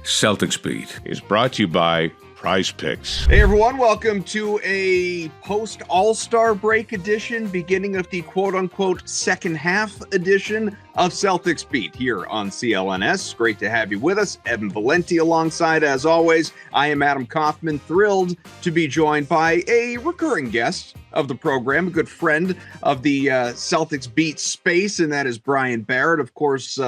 Celtics Beat is brought to you by Prize Picks. Hey everyone, welcome to a post All-Star break edition, beginning of the quote-unquote second half edition of Celtics Beat here on CLNS. Great to have you with us. Evan Valenti alongside, as always. I am Adam Kaufman, thrilled to be joined by a recurring guest of the program, a good friend of the Celtics Beat space, and that is Brian Barrett. Of course,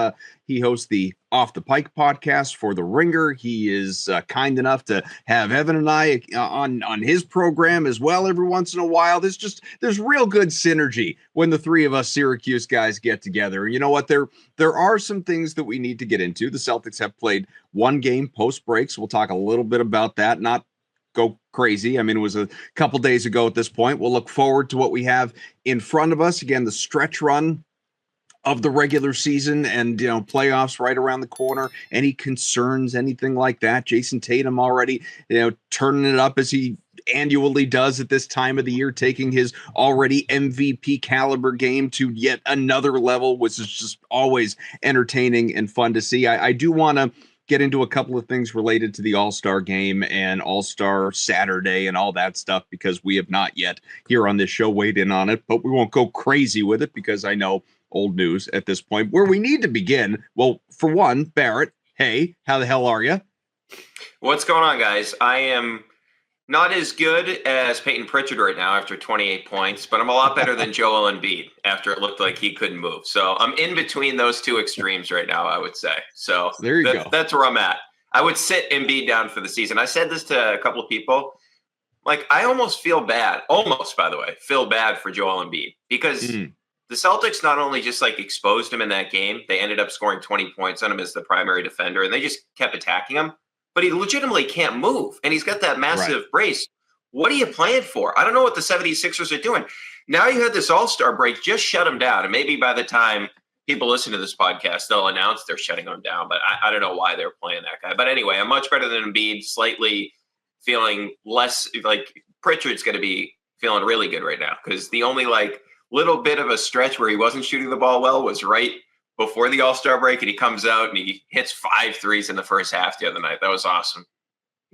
he hosts the Off the Pike podcast for The Ringer. He is kind enough to have Evan and I on his program as well every once in a while. There's real good synergy when the three of us Syracuse guys get together. You know what? There are some things that we need to get into. The Celtics have played one game post breaks. We'll talk a little bit about that. Not go crazy. I mean, it was a couple days ago at this point. We'll look forward to what we have in front of us. Again, the stretch run of the regular season and, playoffs right around the corner. Any concerns, anything like that? Jayson Tatum already, turning it up as he annually does at this time of the year, taking his already MVP caliber game to yet another level, which is just always entertaining and fun to see. I do want to get into a couple of things related to the All-Star game and All-Star Saturday and all that stuff, because we have not yet here on this show weighed in on it, but we won't go crazy with it because I know old news at this point. Where we need to begin, well, for one, Barrett, hey, how the hell are you? What's going on, guys? I am not as good as Peyton Pritchard right now after 28 points, but I'm a lot better than Joel Embiid after it looked like he couldn't move. So I'm in between those two extremes right now, I would say. So there you go. That's where I'm at. I would sit Embiid down for the season. I said this to a couple of people. Like, I almost feel bad, feel bad for Joel Embiid because the Celtics not only just exposed him in that game, they ended up scoring 20 points on him as the primary defender, and they just kept attacking him. But he legitimately can't move, and he's got that massive brace. What are you playing for? I don't know what the 76ers are doing. Now you had this All-Star break, just shut him down. And maybe by the time people listen to this podcast, they'll announce they're shutting him down. But I don't know why they're playing that guy. But anyway, I'm much better than Embiid, slightly feeling less like Pritchard's going to be feeling really good right now, because the only little bit of a stretch where he wasn't shooting the ball well was right before the All-Star break, and he comes out and he hits 5 threes in the first half the other night. That was awesome.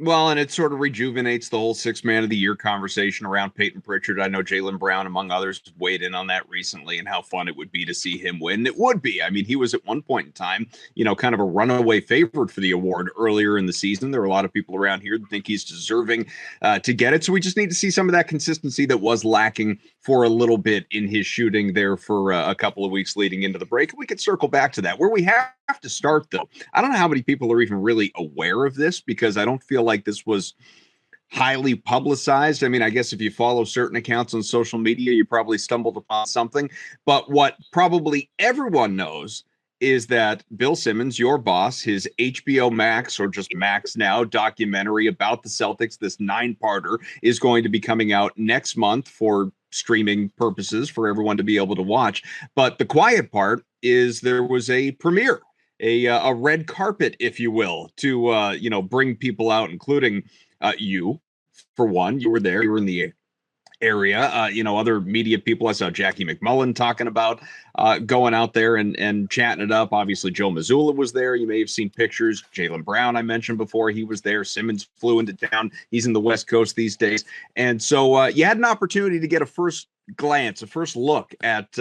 Well, and it sort of rejuvenates the whole six-man of the year conversation around Peyton Pritchard. I know Jaylen Brown, among others, weighed in on that recently and how fun it would be to see him win. It would be. I mean, he was at one point in time, kind of a runaway favorite for the award earlier in the season. There are a lot of people around here that think he's deserving to get it. So we just need to see some of that consistency that was lacking for a little bit in his shooting there for a couple of weeks leading into the break. We could circle back to that. Where we have to start, though, I don't know how many people are even really aware of this, because I don't feel like this was highly publicized. I mean, I guess if you follow certain accounts on social media, you probably stumbled upon something. But what probably everyone knows is that Bill Simmons, your boss, his HBO Max, or just Max now, documentary about the Celtics, this 9-parter, is going to be coming out next month for streaming purposes for everyone to be able to watch. But the quiet part is there was a premiere, a red carpet, if you will, to bring people out, including you, for one. You were there. You were in the area. Other media people. I saw Jackie McMullen talking about going out there and chatting it up. Obviously, Joe Mazzulla was there. You may have seen pictures. Jaylen Brown, I mentioned before, he was there. Simmons flew into town. He's in the West Coast these days. And so you had an opportunity to get a first glance, a first look at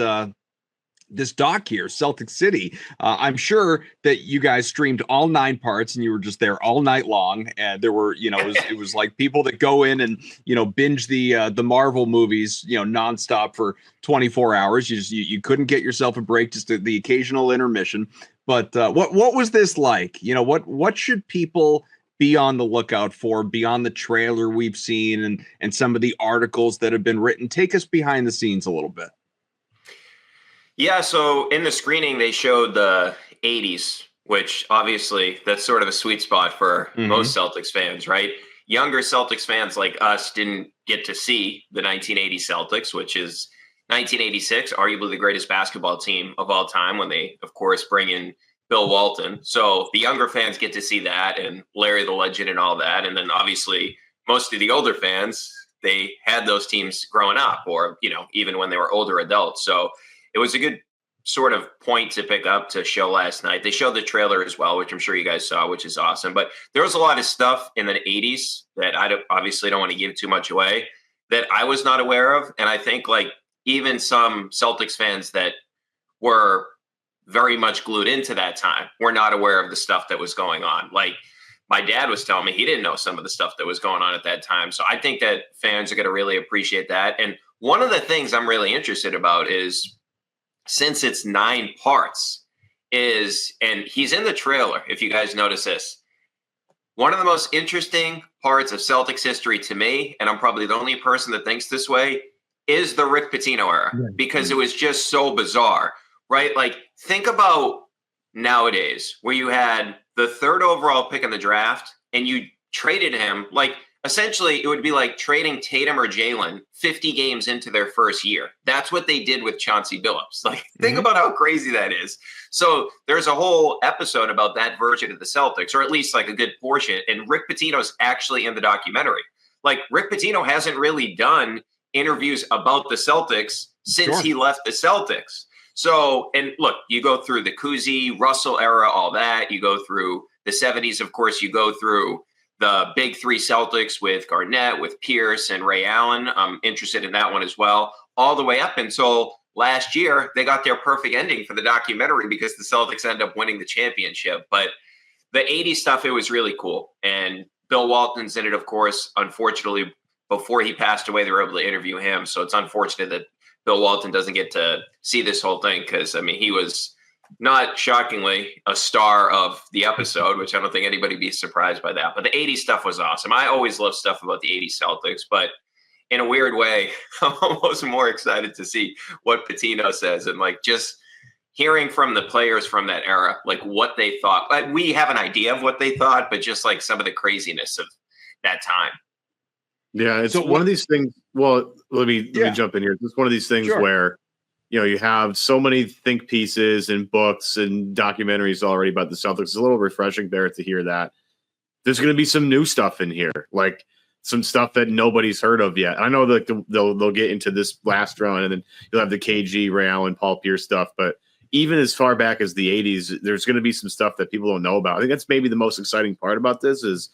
this doc here, Celtic City. I'm sure that you guys streamed all 9 parts and you were just there all night long. And there were, it was like people that go in and, binge the Marvel movies, nonstop for 24 hours. You couldn't get yourself a break, just the occasional intermission. But what was this like? What should people be on the lookout for beyond the trailer we've seen and some of the articles that have been written? Take us behind the scenes a little bit. Yeah, so in the screening, they showed the 80s, which obviously that's sort of a sweet spot for most Celtics fans, right? Younger Celtics fans like us didn't get to see the 1980 Celtics, which is 1986, arguably the greatest basketball team of all time, when they, of course, bring in Bill Walton. So the younger fans get to see that and Larry the Legend and all that. And then obviously most of the older fans, they had those teams growing up or, even when they were older adults. So it was a good sort of point to pick up to show last night. They showed the trailer as well, which I'm sure you guys saw, which is awesome. But there was a lot of stuff in the 80s that obviously don't want to give too much away that I was not aware of. And I think like even some Celtics fans that were very much glued into that time were not aware of the stuff that was going on. Like my dad was telling me he didn't know some of the stuff that was going on at that time. So I think that fans are going to really appreciate that. And one of the things I'm really interested about is, since it's 9 parts, and he's in the trailer, if you guys notice this, one of the most interesting parts of Celtics history to me, and I'm probably the only person that thinks this way, is the Rick Pitino era, because it was just so bizarre, right? Like, think about nowadays where you had the 3rd overall pick in the draft and you traded him. Like, essentially, it would be like trading Tatum or Jaylen 50 games into their first year. That's what they did with Chauncey Billups. Like, think about how crazy that is. So there's a whole episode about that version of the Celtics, or at least like a good portion. And Rick Pitino's actually in the documentary. Like, Rick Pitino hasn't really done interviews about the Celtics since he left the Celtics. So, and look, you go through the Cousy, Russell era, all that. You go through the 70s, of course, you go through the big 3 Celtics with Garnett, with Pierce, and Ray Allen. I'm interested in that one as well, all the way up until last year. They got their perfect ending for the documentary because the Celtics end up winning the championship. But the 80s stuff, it was really cool. And Bill Walton's in it, of course. Unfortunately, before he passed away, they were able to interview him. So it's unfortunate that Bill Walton doesn't get to see this whole thing because, I mean, he was not shockingly a star of the episode, which I don't think anybody would be surprised by that. But the 80s stuff was awesome. I always love stuff about the 80s Celtics, but in a weird way, I'm almost more excited to see what Pitino says and like just hearing from the players from that era, like what they thought. Like, we have an idea of what they thought, but just like some of the craziness of that time. Yeah, it's one of these things. Well, let me jump in here. It's one of these things where, you know, you have so many think pieces and books and documentaries already about the Celtics. It's a little refreshing, Barrett, to hear that there's going to be some new stuff in here, like some stuff that nobody's heard of yet. I know that they'll get into this last round, and then you'll have the KG, Ray Allen, Paul Pierce stuff. But even as far back as the 80s, there's going to be some stuff that people don't know about. I think that's maybe the most exciting part about this is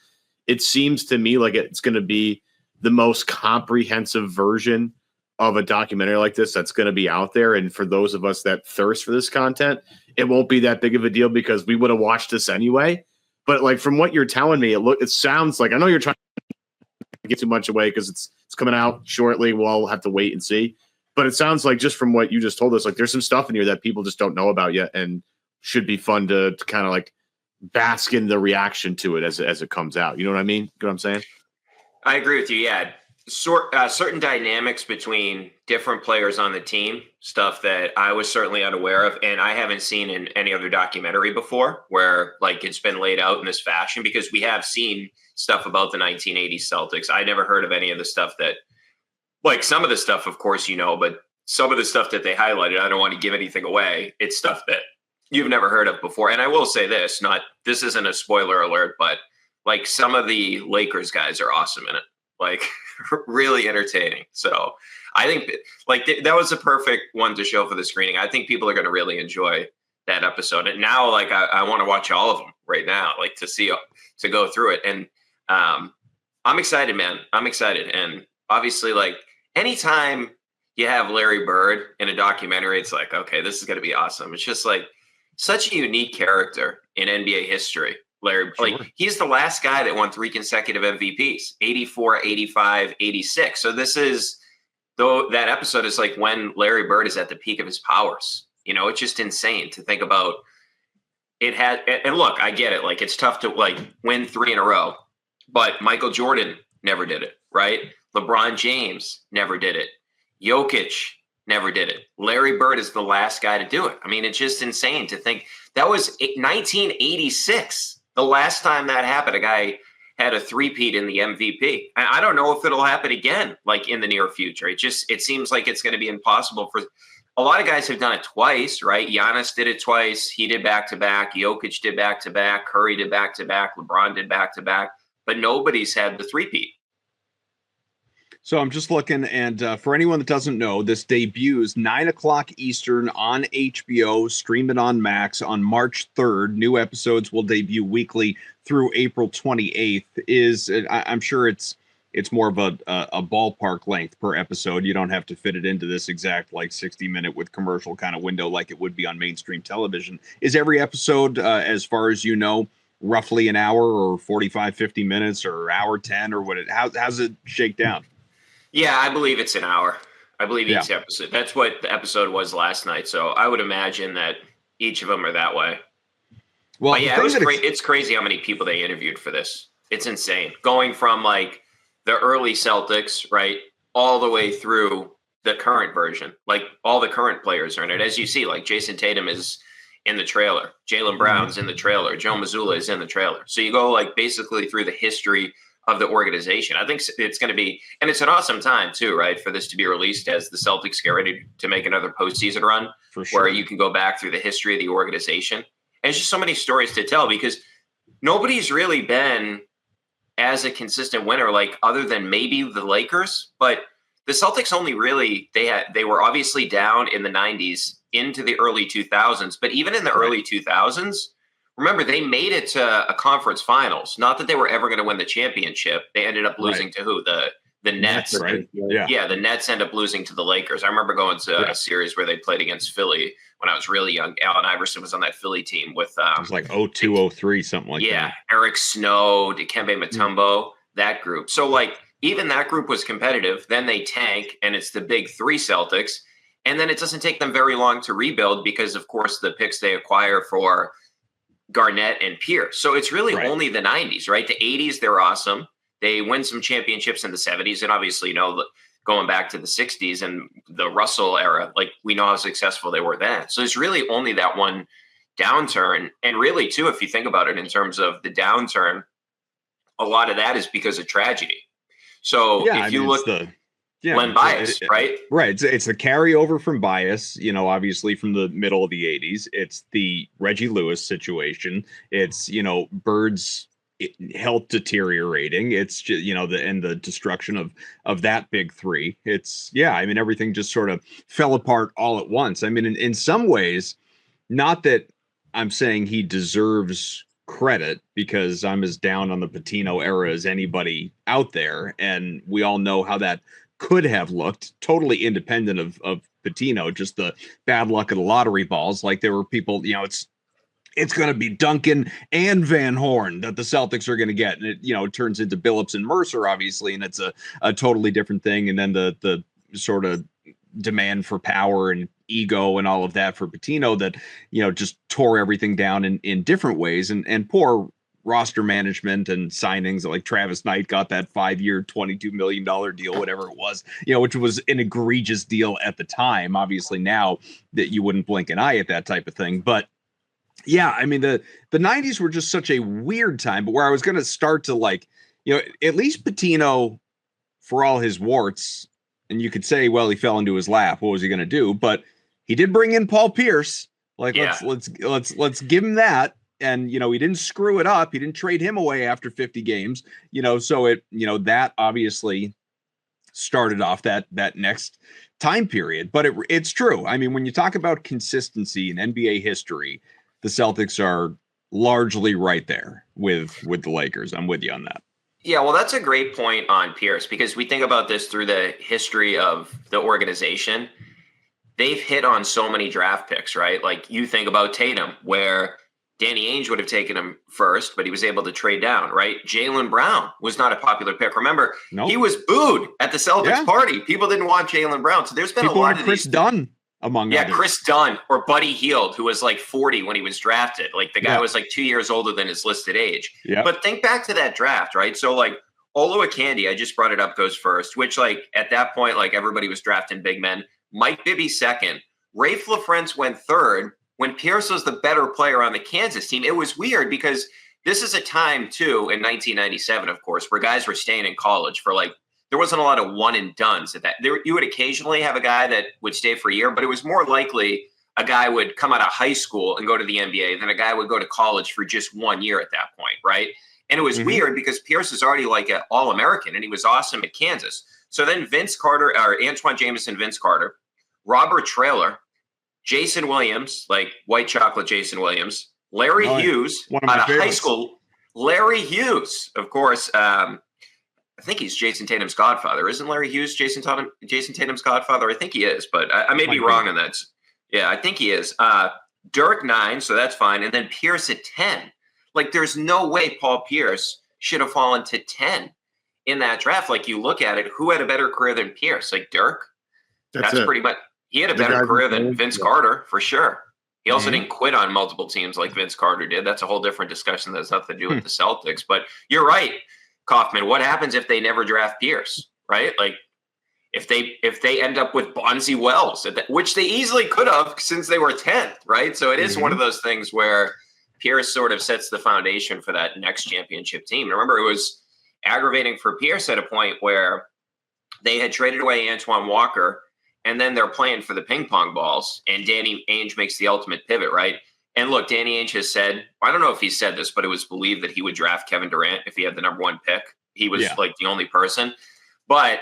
it seems to me like it's going to be the most comprehensive version of a documentary like this that's going to be out there. And for those of us that thirst for this content, it won't be that big of a deal because we would have watched this anyway. But like from what you're telling me, it sounds like, I know you're trying to get too much away because it's coming out shortly. We'll have to wait and see. But it sounds like just from what you just told us, like there's some stuff in here that people just don't know about yet and should be fun to kind of like bask in the reaction to it as it comes out. You know what I mean? You know what I'm saying? I agree with you. Yeah. Certain dynamics between different players on the team, stuff that I was certainly unaware of, and I haven't seen in any other documentary before where like it's been laid out in this fashion, because we have seen stuff about the 1980s Celtics. I never heard of any of the stuff that, like some of the stuff, of course, you know, but some of the stuff that they highlighted, I don't want to give anything away. It's stuff that you've never heard of before. And I will say this, this isn't a spoiler alert, but like some of the Lakers guys are awesome in it. Like really entertaining. So I think like that was a perfect one to show for the screening. I think people are going to really enjoy that episode. And now like I want to watch all of them right now, like to go through it. And I'm excited, man. I'm excited. And obviously like anytime you have Larry Bird in a documentary, it's like, okay, this is going to be awesome. It's just like such a unique character in NBA history. Larry, like he's the last guy that won 3 consecutive MVPs, 84, 85, 86. So this is, though that episode is like when Larry Bird is at the peak of his powers. You know, it's just insane to think about. And look, I get it. Like it's tough to like win 3 in a row, but Michael Jordan never did it, right? LeBron James never did it. Jokic never did it. Larry Bird is the last guy to do it. I mean, it's just insane to think that was 1986. The last time that happened, a guy had a three-peat in the MVP. And I don't know if it'll happen again, like in the near future. It seems like it's going to be impossible for a lot of guys have done it twice, right? Giannis did it twice. He did back-to-back. Jokic did back-to-back. Curry did back-to-back. LeBron did back-to-back. But nobody's had the three-peat. So I'm just looking, and for anyone that doesn't know, this debuts 9:00 Eastern on HBO, stream it on Max on March 3rd. New episodes will debut weekly through April 28th. I'm sure it's more of a ballpark length per episode. You don't have to fit it into this exact 60-minute with commercial kind of window like it would be on mainstream television. Is every episode, as far as you know, roughly an hour or 45, 50 minutes or hour 10 or how's it shake down? Yeah, I believe it's an hour. I believe each episode. That's what the episode was last night. So I would imagine that each of them are that way. Well, but yeah, it's crazy how many people they interviewed for this. It's insane. Going from the early Celtics, right, all the way through the current version. All the current players are in it. As you see, Jayson Tatum is in the trailer. Jaylen Brown's in the trailer. Joe Mazzulla is in the trailer. So you go basically through the history of the organization. I think it's going to be, and it's an awesome time too, right, for this to be released as the Celtics get ready to make another postseason run, for sure, where you can go back through the history of the organization. And it's just so many stories to tell because nobody's really been as a consistent winner, other than maybe the Lakers, but the Celtics only really, they were obviously down in the 90s into the early 2000s, but even in the early 2000s, remember, they made it to a conference finals. Not that they were ever going to win the championship. They ended up losing to who? The Nets. Right. Yeah, the Nets end up losing to the Lakers. I remember going to a series where they played against Philly when I was really young. Allen Iverson was on that Philly team with it was 02, 03, something like that. Yeah, Eric Snow, Dikembe Mutombo, that group. So even that group was competitive. Then they tank, and it's the big three Celtics. And then it doesn't take them very long to rebuild because, of course, the picks they acquire for Garnett and Pierce. So it's really only the 90s, right? The 80s, they're awesome. They win some championships in the 70s. And obviously, going back to the 60s and the Russell era, we know how successful they were then. So it's really only that one downturn. And really, too, if you think about it in terms of the downturn, a lot of that is because of tragedy. So if you look Len Bias, right? Right. It's the carryover from Bias, obviously from the middle of the 80s. It's the Reggie Lewis situation. It's, Bird's health deteriorating. It's just, the destruction of that big three. It's, everything just sort of fell apart all at once. In some ways, not that I'm saying he deserves credit because I'm as down on the Pitino era as anybody out there. And we all know how that could have looked, totally independent of Pitino, just the bad luck of the lottery balls. There were people, it's going to be Duncan and Van Horn that the Celtics are going to get. And it turns into Billups and Mercer, obviously, and it's a totally different thing. And then the sort of demand for power and ego and all of that for Pitino that, just tore everything down in different ways. And poor roster management and signings like Travis Knight got that 5-year, $22 million deal, whatever it was, which was an egregious deal at the time. Obviously now that you wouldn't blink an eye at that type of thing. But the 90s were just such a weird time, but where I was going to start to at least Pitino, for all his warts, and you could say, well, he fell into his lap. What was he going to do? But he did bring in Paul Pierce. Let's give him that. And, he didn't screw it up. He didn't trade him away after 50 games, so it, that obviously started off that next time period. But it's true. When you talk about consistency in NBA history, the Celtics are largely right there with the Lakers. I'm with you on that. Yeah, well, that's a great point on Pierce because we think about this through the history of the organization. They've hit on so many draft picks, right? You think about Tatum, where Danny Ainge would have taken him first, but he was able to trade down, right? Jaylen Brown was not a popular pick. Remember, He was booed at the Celtics party. People didn't want Jaylen Brown. So there's been a lot of Chris Dunn among others. Chris Dunn or Buddy Hield, who was 40 when he was drafted. The guy was 2 years older than his listed age. Yeah. But think back to that draft, right? So Oluwaseyi, I just brought it up, goes first, which at that point, everybody was drafting big men. Mike Bibby second. Rafe LaFrentz went third. When Pierce was the better player on the Kansas team, it was weird because this is a time, too, in 1997, of course, where guys were staying in college for there wasn't a lot of one and dones at that. You would occasionally have a guy that would stay for a year, but it was more likely a guy would come out of high school and go to the NBA than a guy would go to college for just 1 year at that point, right? And it was weird because Pierce is already like an All-American, and he was awesome at Kansas. So then Vince Carter, or Antoine Jameson, Vince Carter, Robert Traylor, Jason Williams, like white chocolate Jason Williams, Larry Hughes out of high school. Larry Hughes, of course. I think he's Jayson Tatum's godfather. Isn't Larry Hughes Jayson Tatum's godfather? I think he is, but I may be wrong on that. Yeah, I think he is. Dirk 9, so that's fine. And then Pierce at 10. Like, there's no way Paul Pierce should have fallen to 10 in that draft. Like, you look at it, who had a better career than Pierce? Like, Dirk? That's pretty much – he had a better career than Vince Carter, for sure. He also didn't quit on multiple teams like Vince Carter did. That's a whole different discussion that has nothing to do with the Celtics. But you're right, Kaufman. What happens if they never draft Pierce, right? Like, if they end up with Bonzi Wells, which they easily could have since they were 10th, right? So it is one of those things where – Pierce sort of sets the foundation for that next championship team. Remember, it was aggravating for Pierce at a point where they had traded away Antoine Walker, and then they're playing for the ping pong balls, and Danny Ainge makes the ultimate pivot, right? And look, Danny Ainge has said, I don't know if he said this, but it was believed that he would draft Kevin Durant if he had the number 1 pick. He was like the only person. But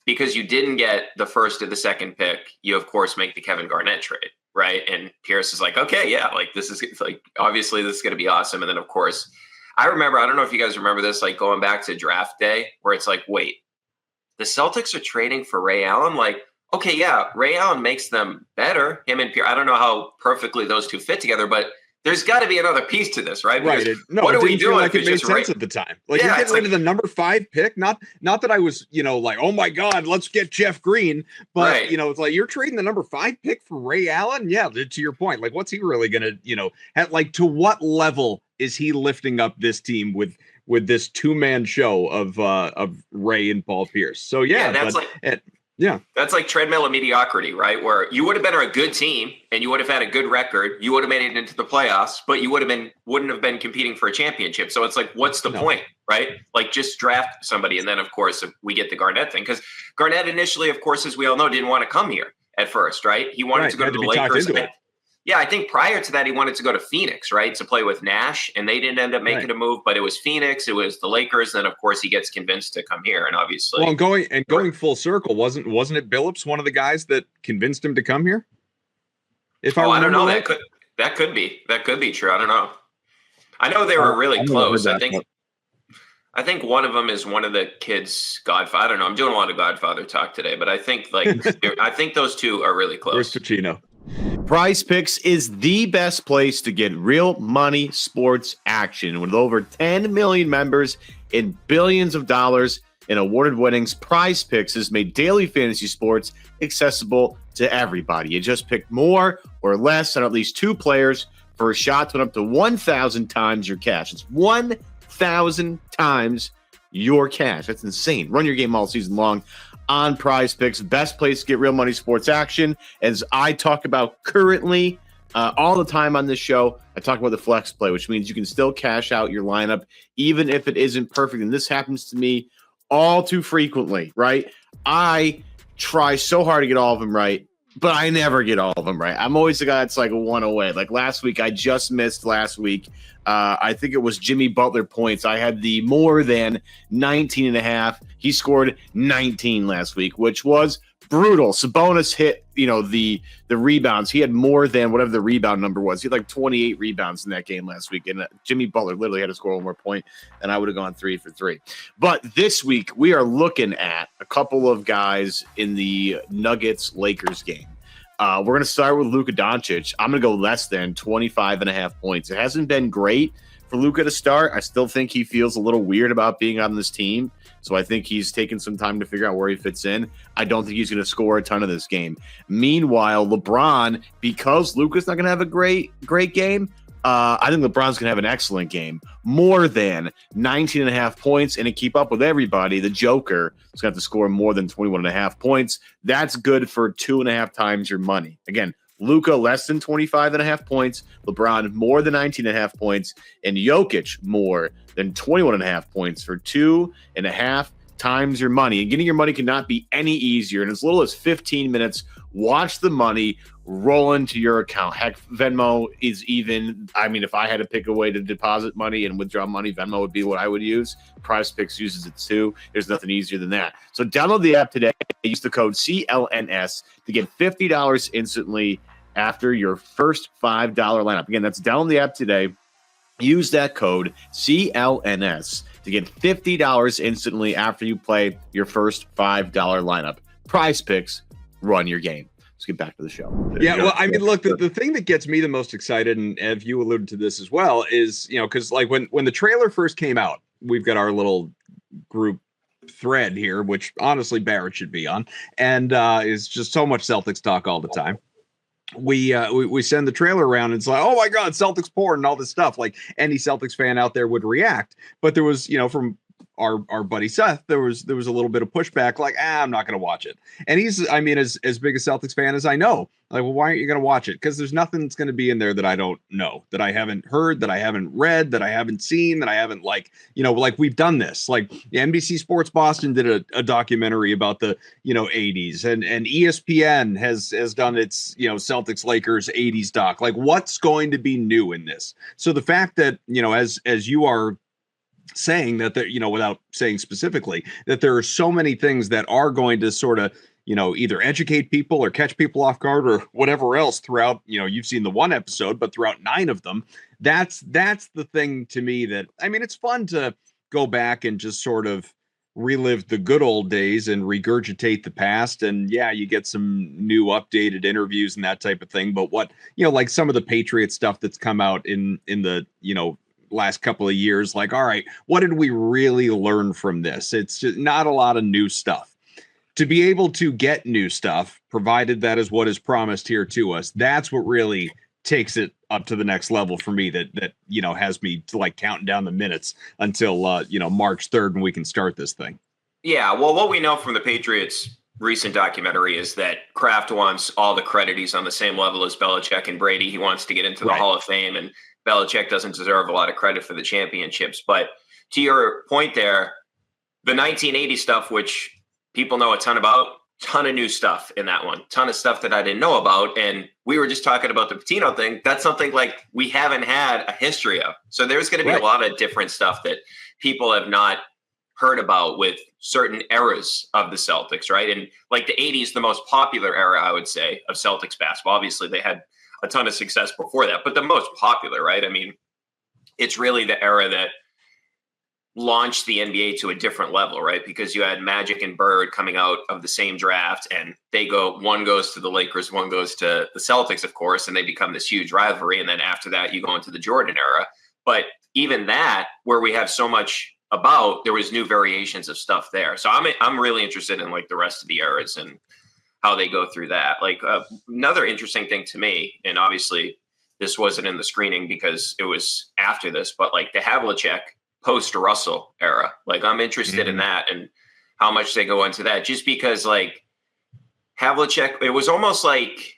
because you didn't get the first or the second pick, you, of course, make the Kevin Garnett trade. Right. And Pierce is like, okay, yeah, like this is like, obviously this is going to be awesome. And then, of course, I remember, I don't know if you guys remember this, like going back to draft day where it's like, wait, the Celtics are trading for Ray Allen. Like, okay, yeah, Ray Allen makes them better. Him and Pierce. I don't know how perfectly those two fit together, but there's got to be another piece to this, right? Because what are we doing? Like it made sense at the time. Like you're getting rid of the number 5 pick. Not that I was, like, oh my God, let's get Jeff Green. But it's like you're trading the number 5 pick for Ray Allen. Yeah, to your point, like what's he really gonna, to what level is he lifting up this team with this 2-man show of Ray and Paul Pierce? So that's like treadmill of mediocrity, right? Where you would have been a good team and you would have had a good record. You would have made it into the playoffs, but you wouldn't have been competing for a championship. So it's like, what's the point, right? Like just draft somebody. And then of course we get the Garnett thing, because Garnett initially, of course, as we all know, didn't want to come here at first, right? He wanted to go to the Lakers. Yeah, I think prior to that, he wanted to go to Phoenix, right, to play with Nash, and they didn't end up making a move. But it was Phoenix, it was the Lakers, and then of course he gets convinced to come here, and obviously, well, going full circle, wasn't it Billups one of the guys that convinced him to come here? I don't know, that could be true. I don't know. I know they were really close. I think one of them is one of the kids' godfather. I don't know. I'm doing a lot of Godfather talk today, but I think I think those two are really close. Where's Pacino? Prize Picks is the best place to get real money sports action. With over 10 million members and billions of dollars in awarded winnings, Prize Picks has made daily fantasy sports accessible to everybody. You just pick more or less on at least 2 players for a shot to win up to 1,000 times your cash. It's 1,000 times your cash. That's insane. Run your game all season long on Prize Picks, best place to get real money sports action. As I talk about currently all the time on this show, I talk about the flex play, which means you can still cash out your lineup even if it isn't perfect. And this happens to me all too frequently, right? I try so hard to get all of them right, but I never get all of them right. I'm always the guy that's like 1 away. Like last week, I just missed last week. I think it was Jimmy Butler points. I had the more than 19.5. He scored 19 last week, which was brutal. Sabonis hit, the rebounds. He had more than whatever the rebound number was. He had like 28 rebounds in that game last week. And Jimmy Butler literally had to score 1 more point, and I would have gone 3 for 3. But this week, we are looking at a couple of guys in the Nuggets-Lakers game. We're going to start with Luka Doncic. I'm going to go less than 25.5 points. It hasn't been great for Luka to start. I still think he feels a little weird about being on this team. So I think he's taken some time to figure out where he fits in. I don't think he's going to score a ton of this game. Meanwhile, LeBron, because Luka's not going to have a great game, I think LeBron's going to have an excellent game. More than 19.5 points, and to keep up with everybody, the Joker is going to have to score more than 21.5 points. That's good for 2.5 times your money. Again, Luka less than 25.5 points, LeBron more than 19.5 points, and Jokic more than 21.5 points for 2.5 times your money. And getting your money cannot be any easier. In as little as 15 minutes, watch the money roll into your account. Heck, Venmo is even. I mean, if I had to pick a way to deposit money and withdraw money, Venmo would be what I would use. Prize Picks uses it too. There's nothing easier than that. So download the app today. Use the code CLNS to get $50 instantly after your first $5 lineup. Again, that's download the app today. Use that code CLNS to get $50 instantly after you play your first $5 lineup. Prize Picks, run your game. Let's get back to the show. Well, I mean, look, the thing that gets me the most excited, and Ev, you alluded to this as well, is, because like when the trailer first came out, we've got our little group thread here, which honestly Barrett should be on, and is just so much Celtics talk all the time. We send the trailer around and it's like, oh my God, Celtics porn and all this stuff. Like any Celtics fan out there would react. But there was, from our buddy Seth, there was a little bit of pushback, like, I'm not going to watch it. And he's, I mean, as big a Celtics fan as I know, like, well, why aren't you going to watch it? Because there's nothing that's going to be in there that I don't know, that I haven't heard, that I haven't read, that I haven't seen, that I haven't like we've done this. Like NBC Sports Boston did a documentary about the, 80s, and ESPN has done its, Celtics Lakers 80s doc. Like, what's going to be new in this? So the fact that, as you are saying that, without saying specifically, that there are so many things that are going to sort of, either educate people or catch people off guard or whatever else throughout, you've seen the one episode, but throughout 9 of them, that's the thing to me that, I mean, it's fun to go back and just sort of relive the good old days and regurgitate the past. And yeah, you get some new updated interviews and that type of thing. But what, like some of the Patriot stuff that's come out in the, last couple of years, like, all right, what did we really learn from this? It's just not a lot of new stuff. To be able to get new stuff, provided that is what is promised here to us, that's what really takes it up to the next level for me, that has me like counting down the minutes until March 3rd when we can start this thing. Yeah, well, what we know from the Patriots recent documentary is that Kraft wants all the credit. He's on the same level as Belichick and Brady. He wants to get into the Hall of Fame, and Belichick doesn't deserve a lot of credit for the championships. But to your point there, the 1980 stuff, which people know a ton about, ton of new stuff in that one, ton of stuff that I didn't know about. And we were just talking about the Patino thing. That's something like we haven't had a history of. So there's going to be a lot of different stuff that people have not heard about with certain eras of the Celtics, right? And like the 80s, the most popular era, I would say, of Celtics basketball. Obviously, they had a ton of success before that, but the most popular, right? I mean, it's really the era that launched the NBA to a different level, right? Because you had Magic and Bird coming out of the same draft, and one goes to the Lakers, one goes to the Celtics, of course, and they become this huge rivalry. And then after that, you go into the Jordan era. But even that, where we have so much about, there was new variations of stuff there. So I'm really interested in like the rest of the eras and how they go through that. Like another interesting thing to me, and obviously this wasn't in the screening because it was after this, but like the Havlicek post Russell era, like I'm interested in that and how much they go into that, just because like Havlicek, it was almost like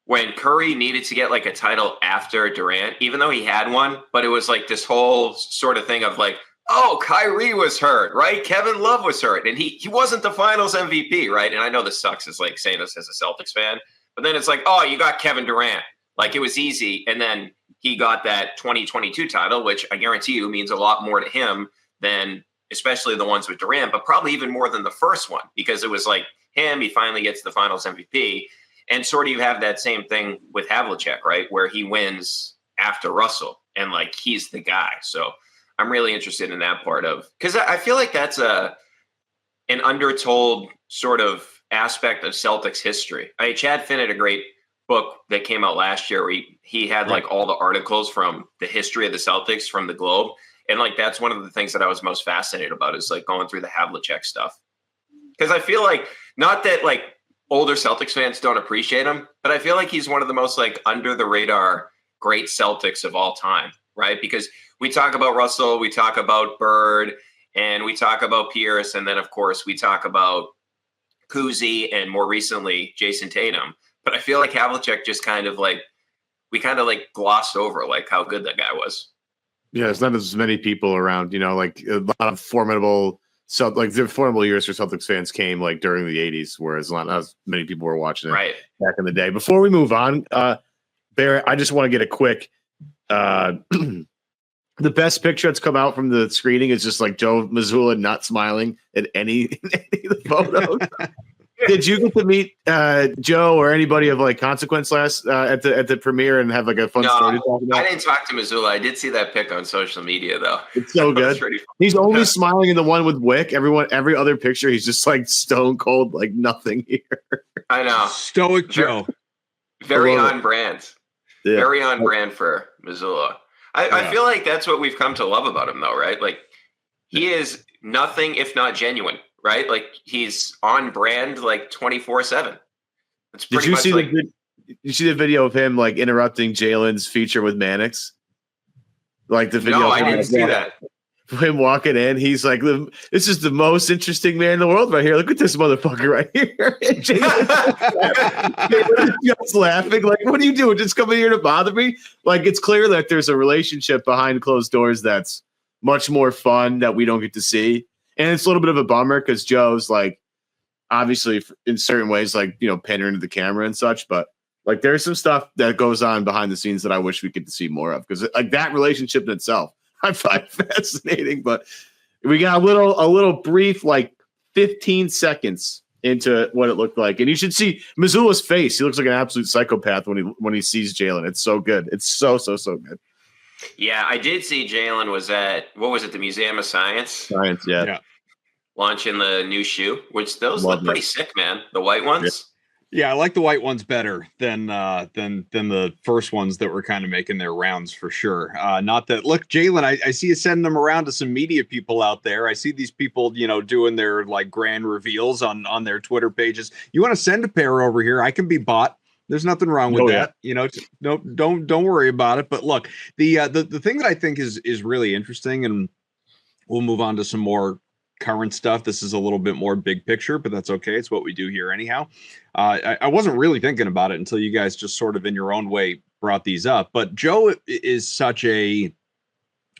when Curry needed to get like a title after Durant, even though he had one, but it was like this whole sort of thing of like, oh, Kyrie was hurt, right? Kevin Love was hurt, and he wasn't the finals MVP, right? And I know this sucks, is like saying this as a Celtics fan, but then it's like, oh, you got Kevin Durant. Like it was easy. And then he got that 2022 title, which I guarantee you means a lot more to him than especially the ones with Durant, but probably even more than the first one, because it was like him, he finally gets the finals MVP. And sort of you have that same thing with Havlicek, right? Where he wins after Russell and like he's the guy. So I'm really interested in that part of, because I feel like that's an undertold sort of aspect of Celtics history. Chad Finn had a great book that came out last year where he had like all the articles from the history of the Celtics from the Globe. And like, that's one of the things that I was most fascinated about, is like going through the Havlicek stuff. Because I feel like, not that like older Celtics fans don't appreciate him, but I feel like he's one of the most like under the radar great Celtics of all time, right? Because we talk about Russell, we talk about Bird, and we talk about Pierce. And then of course we talk about Kuzi and more recently Jayson Tatum. But I feel like Havlicek just we kind of glossed over like how good that guy was. Yeah, there's not as many people around, like a lot of formidable So like the formidable years for Celtics fans came like during the 80s, whereas not as many people were watching it back in the day. Before we move on, Barrett, I just want to get a quick the best picture that's come out from the screening is just like Joe Mazzulla not smiling at any of the photos. Did you get to meet Joe or anybody of like consequence last at the premiere and have like a fun story to talk about? I didn't talk to Mazzulla. I did see that pic on social media though. It's so good. He's only smiling in the one with Wick. Every other picture, he's just like stone cold, like nothing here. I know. Stoic Joe. Very on brand. Yeah. Very on brand for Mazzulla. I feel like that's what we've come to love about him though, right? Like he is nothing if not genuine. Right, like he's on brand, like 24/7. It's pretty much like. Did you see the video of him like interrupting Jalen's feature with Mannix? Like the video. No, I didn't see that. Him walking in, he's like, "This is the most interesting man in the world right here. Look at this motherfucker right here." Jalen's just laughing, like, "What are you doing? Just coming here to bother me?" Like it's clear that there's a relationship behind closed doors that's much more fun that we don't get to see. And it's a little bit of a bummer because Joe's like, obviously in certain ways, like, you know, pandering to the camera and such. But like, there's some stuff that goes on behind the scenes that I wish we could see more of because like that relationship in itself, I find fascinating. But we got a little brief, like 15 seconds into what it looked like. And you should see Mazzulla's face. He looks like an absolute psychopath when he sees Jalen. It's so good. It's so good. Yeah, I did see Jalen was at, what was it, the Museum of Science? Yeah. Launching the new shoe, which those look pretty sick, man. The white ones. Yeah, I like the white ones better than the first ones that were kind of making their rounds for sure. Not that, look, Jalen, I see you sending them around to some media people out there. I see these people, you know, doing their like grand reveals on their Twitter pages. You want to send a pair over here? I can be bought. There's nothing wrong with that. You know, no, don't worry about it. But look, the thing that I think is really interesting, and we'll move on to some more current stuff. This is a little bit more big picture, but that's okay. It's what we do here anyhow. I wasn't really thinking about it until you guys just sort of in your own way brought these up. But Joe is such a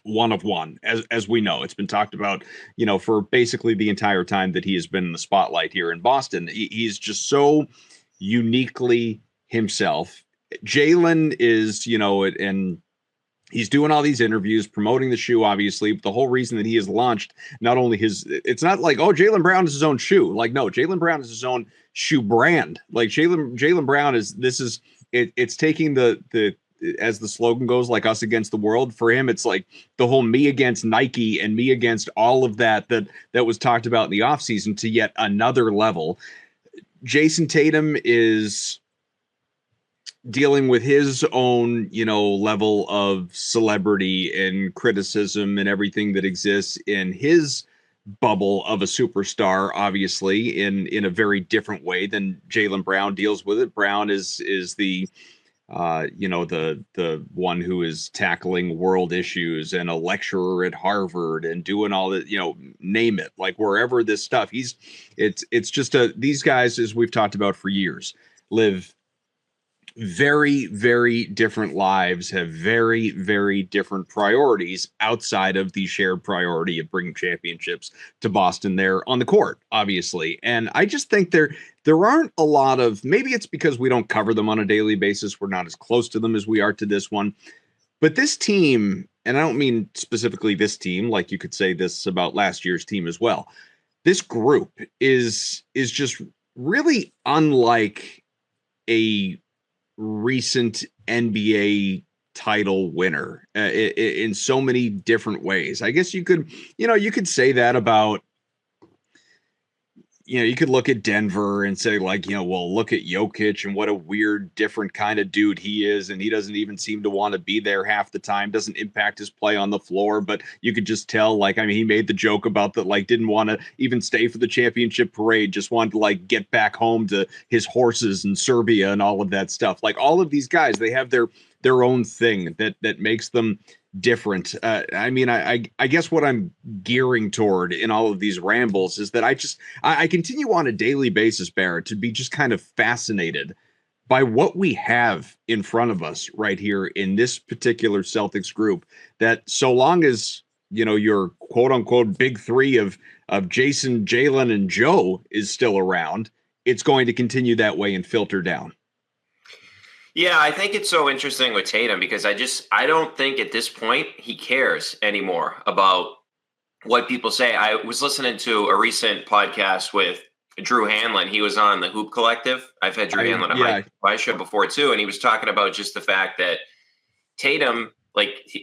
one of one, as we know. It's been talked about, you know, for basically the entire time that he has been in the spotlight here in Boston. He's just so uniquely himself. Jalen is, you know, and he's doing all these interviews, promoting the shoe, obviously. But the whole reason that he has launched not only it's not like, oh, Jaylen Brown is his own shoe. Like, no, Jaylen Brown is his own shoe brand. Like Jaylen Brown it's taking the as the slogan goes, like us against the world. For him, it's like the whole me against Nike and me against all of that was talked about in the offseason to yet another level. Jayson Tatum is dealing with his own, you know, level of celebrity and criticism and everything that exists in his bubble of a superstar, obviously in a very different way than Jaylen Brown deals with it. Brown is the you know, the one who is tackling world issues and a lecturer at Harvard and doing all that, you know, name it, like wherever this stuff it's just these guys, as we've talked about for years, live very, very different lives, have very, very different priorities outside of the shared priority of bringing championships to Boston there on the court, obviously. And I just think there aren't a lot of, maybe it's because we don't cover them on a daily basis. We're not as close to them as we are to this one. But this team, and I don't mean specifically this team, like you could say this about last year's team as well. This group is just really unlike a recent NBA title winner in so many different ways. I guess you could say that about, you know, you could look at Denver and say like, you know, well, look at Jokic and what a weird, different kind of dude he is. And he doesn't even seem to want to be there half the time, doesn't impact his play on the floor. But you could just tell, like, I mean, he made the joke about that, like, didn't want to even stay for the championship parade, just wanted to like get back home to his horses in Serbia and all of that stuff. Like all of these guys, they have their own thing that makes them different. I mean, I guess what I'm gearing toward in all of these rambles is that I continue on a daily basis, Barrett, to be just kind of fascinated by what we have in front of us right here in this particular Celtics group, that so long as your quote unquote big three of Jayson, Jaylen, and Joe is still around, it's going to continue that way and filter down. Yeah, I think it's so interesting with Tatum because I don't think at this point he cares anymore about what people say. I was listening to a recent podcast with Drew Hanlon. He was on the Hoop Collective. I've had Drew Hanlon on my show before too, and he was talking about just the fact that Tatum,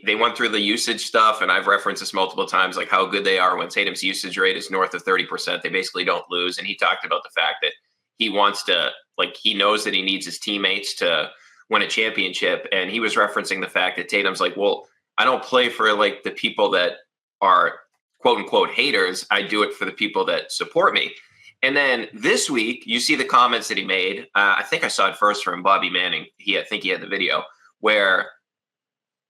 they went through the usage stuff, and I've referenced this multiple times, like how good they are when Tatum's usage rate is north of 30%. They basically don't lose. And he talked about the fact that he wants to, he knows that he needs his teammates to win a championship. And he was referencing the fact that Tatum's like, well, I don't play for the people that are quote unquote haters. I do it for the people that support me. And then this week, you see the comments that he made. I think I saw it first from Bobby Manning. I think he had the video where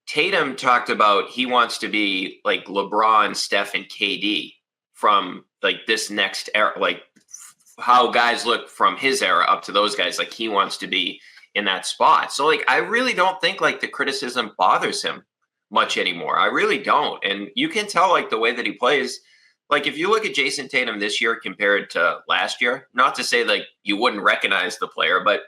Tatum talked about he wants to be like LeBron, Steph, and KD from this next era, how guys look from his era up to those guys. He wants to be in that spot. So I really don't think the criticism bothers him much anymore. I really don't. And you can tell the way that he plays. If you look at Jayson Tatum this year compared to last year, not to say you wouldn't recognize the player, but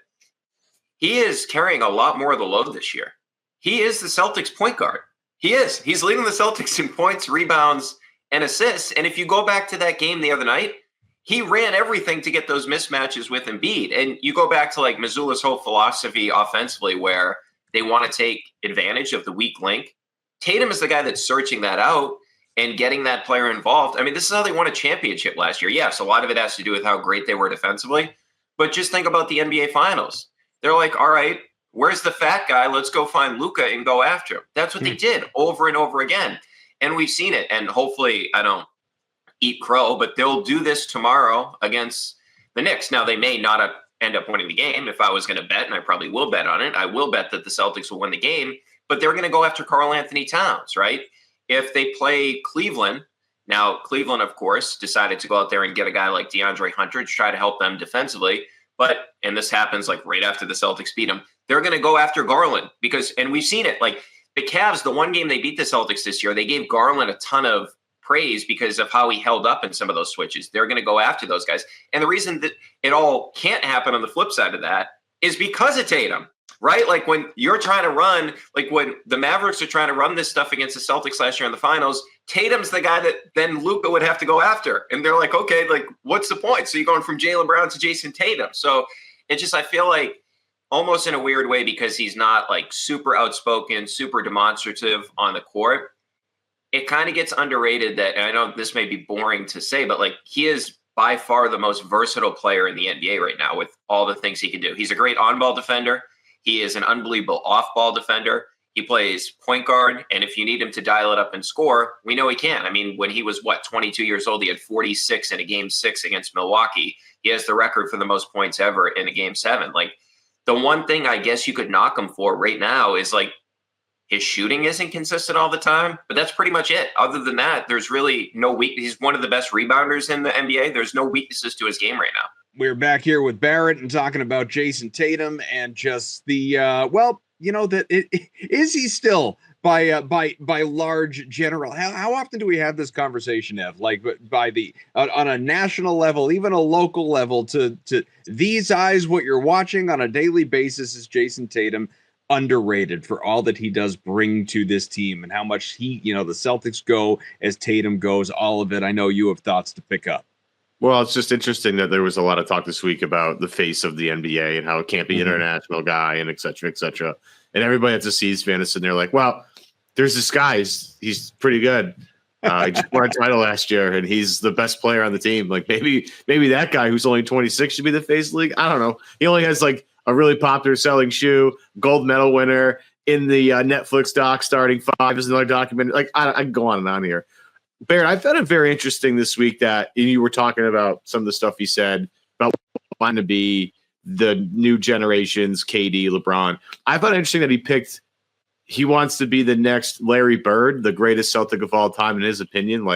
he is carrying a lot more of the load this year. He is the Celtics point guard. He is. He's leading the Celtics in points, rebounds, and assists. And if you go back to that game the other night, he ran everything to get those mismatches with Embiid. And you go back to Missoula's whole philosophy offensively where they want to take advantage of the weak link. Tatum is the guy that's searching that out and getting that player involved. I mean, this is how they won a championship last year. Yes, a lot of it has to do with how great they were defensively. But just think about the NBA Finals. They're like, all right, where's the fat guy? Let's go find Luka and go after him. That's what they did over and over again. And we've seen it. And hopefully I don't eat crow, but they'll do this tomorrow against the Knicks. Now, they may not end up winning the game. If I was going to bet, and I probably will bet on it, I will bet that the Celtics will win the game, but they're going to go after Karl Anthony Towns, right? If they play Cleveland, now Cleveland, of course, decided to go out there and get a guy like DeAndre Hunter to try to help them defensively. But, and this happens right after the Celtics beat them, they're going to go after Garland and we've seen it. The Cavs, the one game they beat the Celtics this year, they gave Garland a ton of praise because of how he held up in some of those switches. They're going to go after those guys. And the reason that it all can't happen on the flip side of that is because of Tatum, right? When you're trying to run, when the Mavericks are trying to run this stuff against the Celtics last year in the finals, Tatum's the guy that then Luka would have to go after. And they're like, okay, what's the point? So you're going from Jaylen Brown to Jayson Tatum. So it just, I feel almost in a weird way because he's not super outspoken, super demonstrative on the court. It kind of gets underrated that, and I know this may be boring to say, but he is by far the most versatile player in the NBA right now with all the things he can do. He's a great on-ball defender. He is an unbelievable off-ball defender. He plays point guard, and if you need him to dial it up and score, we know he can. I mean, when he was, 22 years old, he had 46 in a Game 6 against Milwaukee. He has the record for the most points ever in a Game 7. The one thing I guess you could knock him for right now is, his shooting isn't consistent all the time, but that's pretty much it. Other than that, there's really no weak. He's one of the best rebounders in the NBA. There's no weaknesses to his game right now. We're back here with Barrett and talking about Jayson Tatum and just the is he still by large general? How often do we have this conversation, Ev? On a national level, even a local level, to these eyes, what you're watching on a daily basis is Jayson Tatum underrated for all that he does bring to this team and how much the Celtics go as Tatum goes, all of it. I know you have thoughts to pick up. Well, it's just interesting that there was a lot of talk this week about the face of the NBA and how it can't be international guy and et cetera, et cetera. And everybody that's a C's fan is sitting there well, there's this guy. He's pretty good. He just won a title last year and he's the best player on the team. Maybe that guy who's only 26 should be the face of the league. I don't know. He only has a really popular selling shoe, gold medal winner in the Netflix doc Starting Five is another documentary. I can go on and on here. Barrett, I found it very interesting this week that you were talking about some of the stuff he said about wanting to be the new generation's KD, LeBron. I found it interesting that he wants to be the next Larry Bird, the greatest Celtic of all time, in his opinion.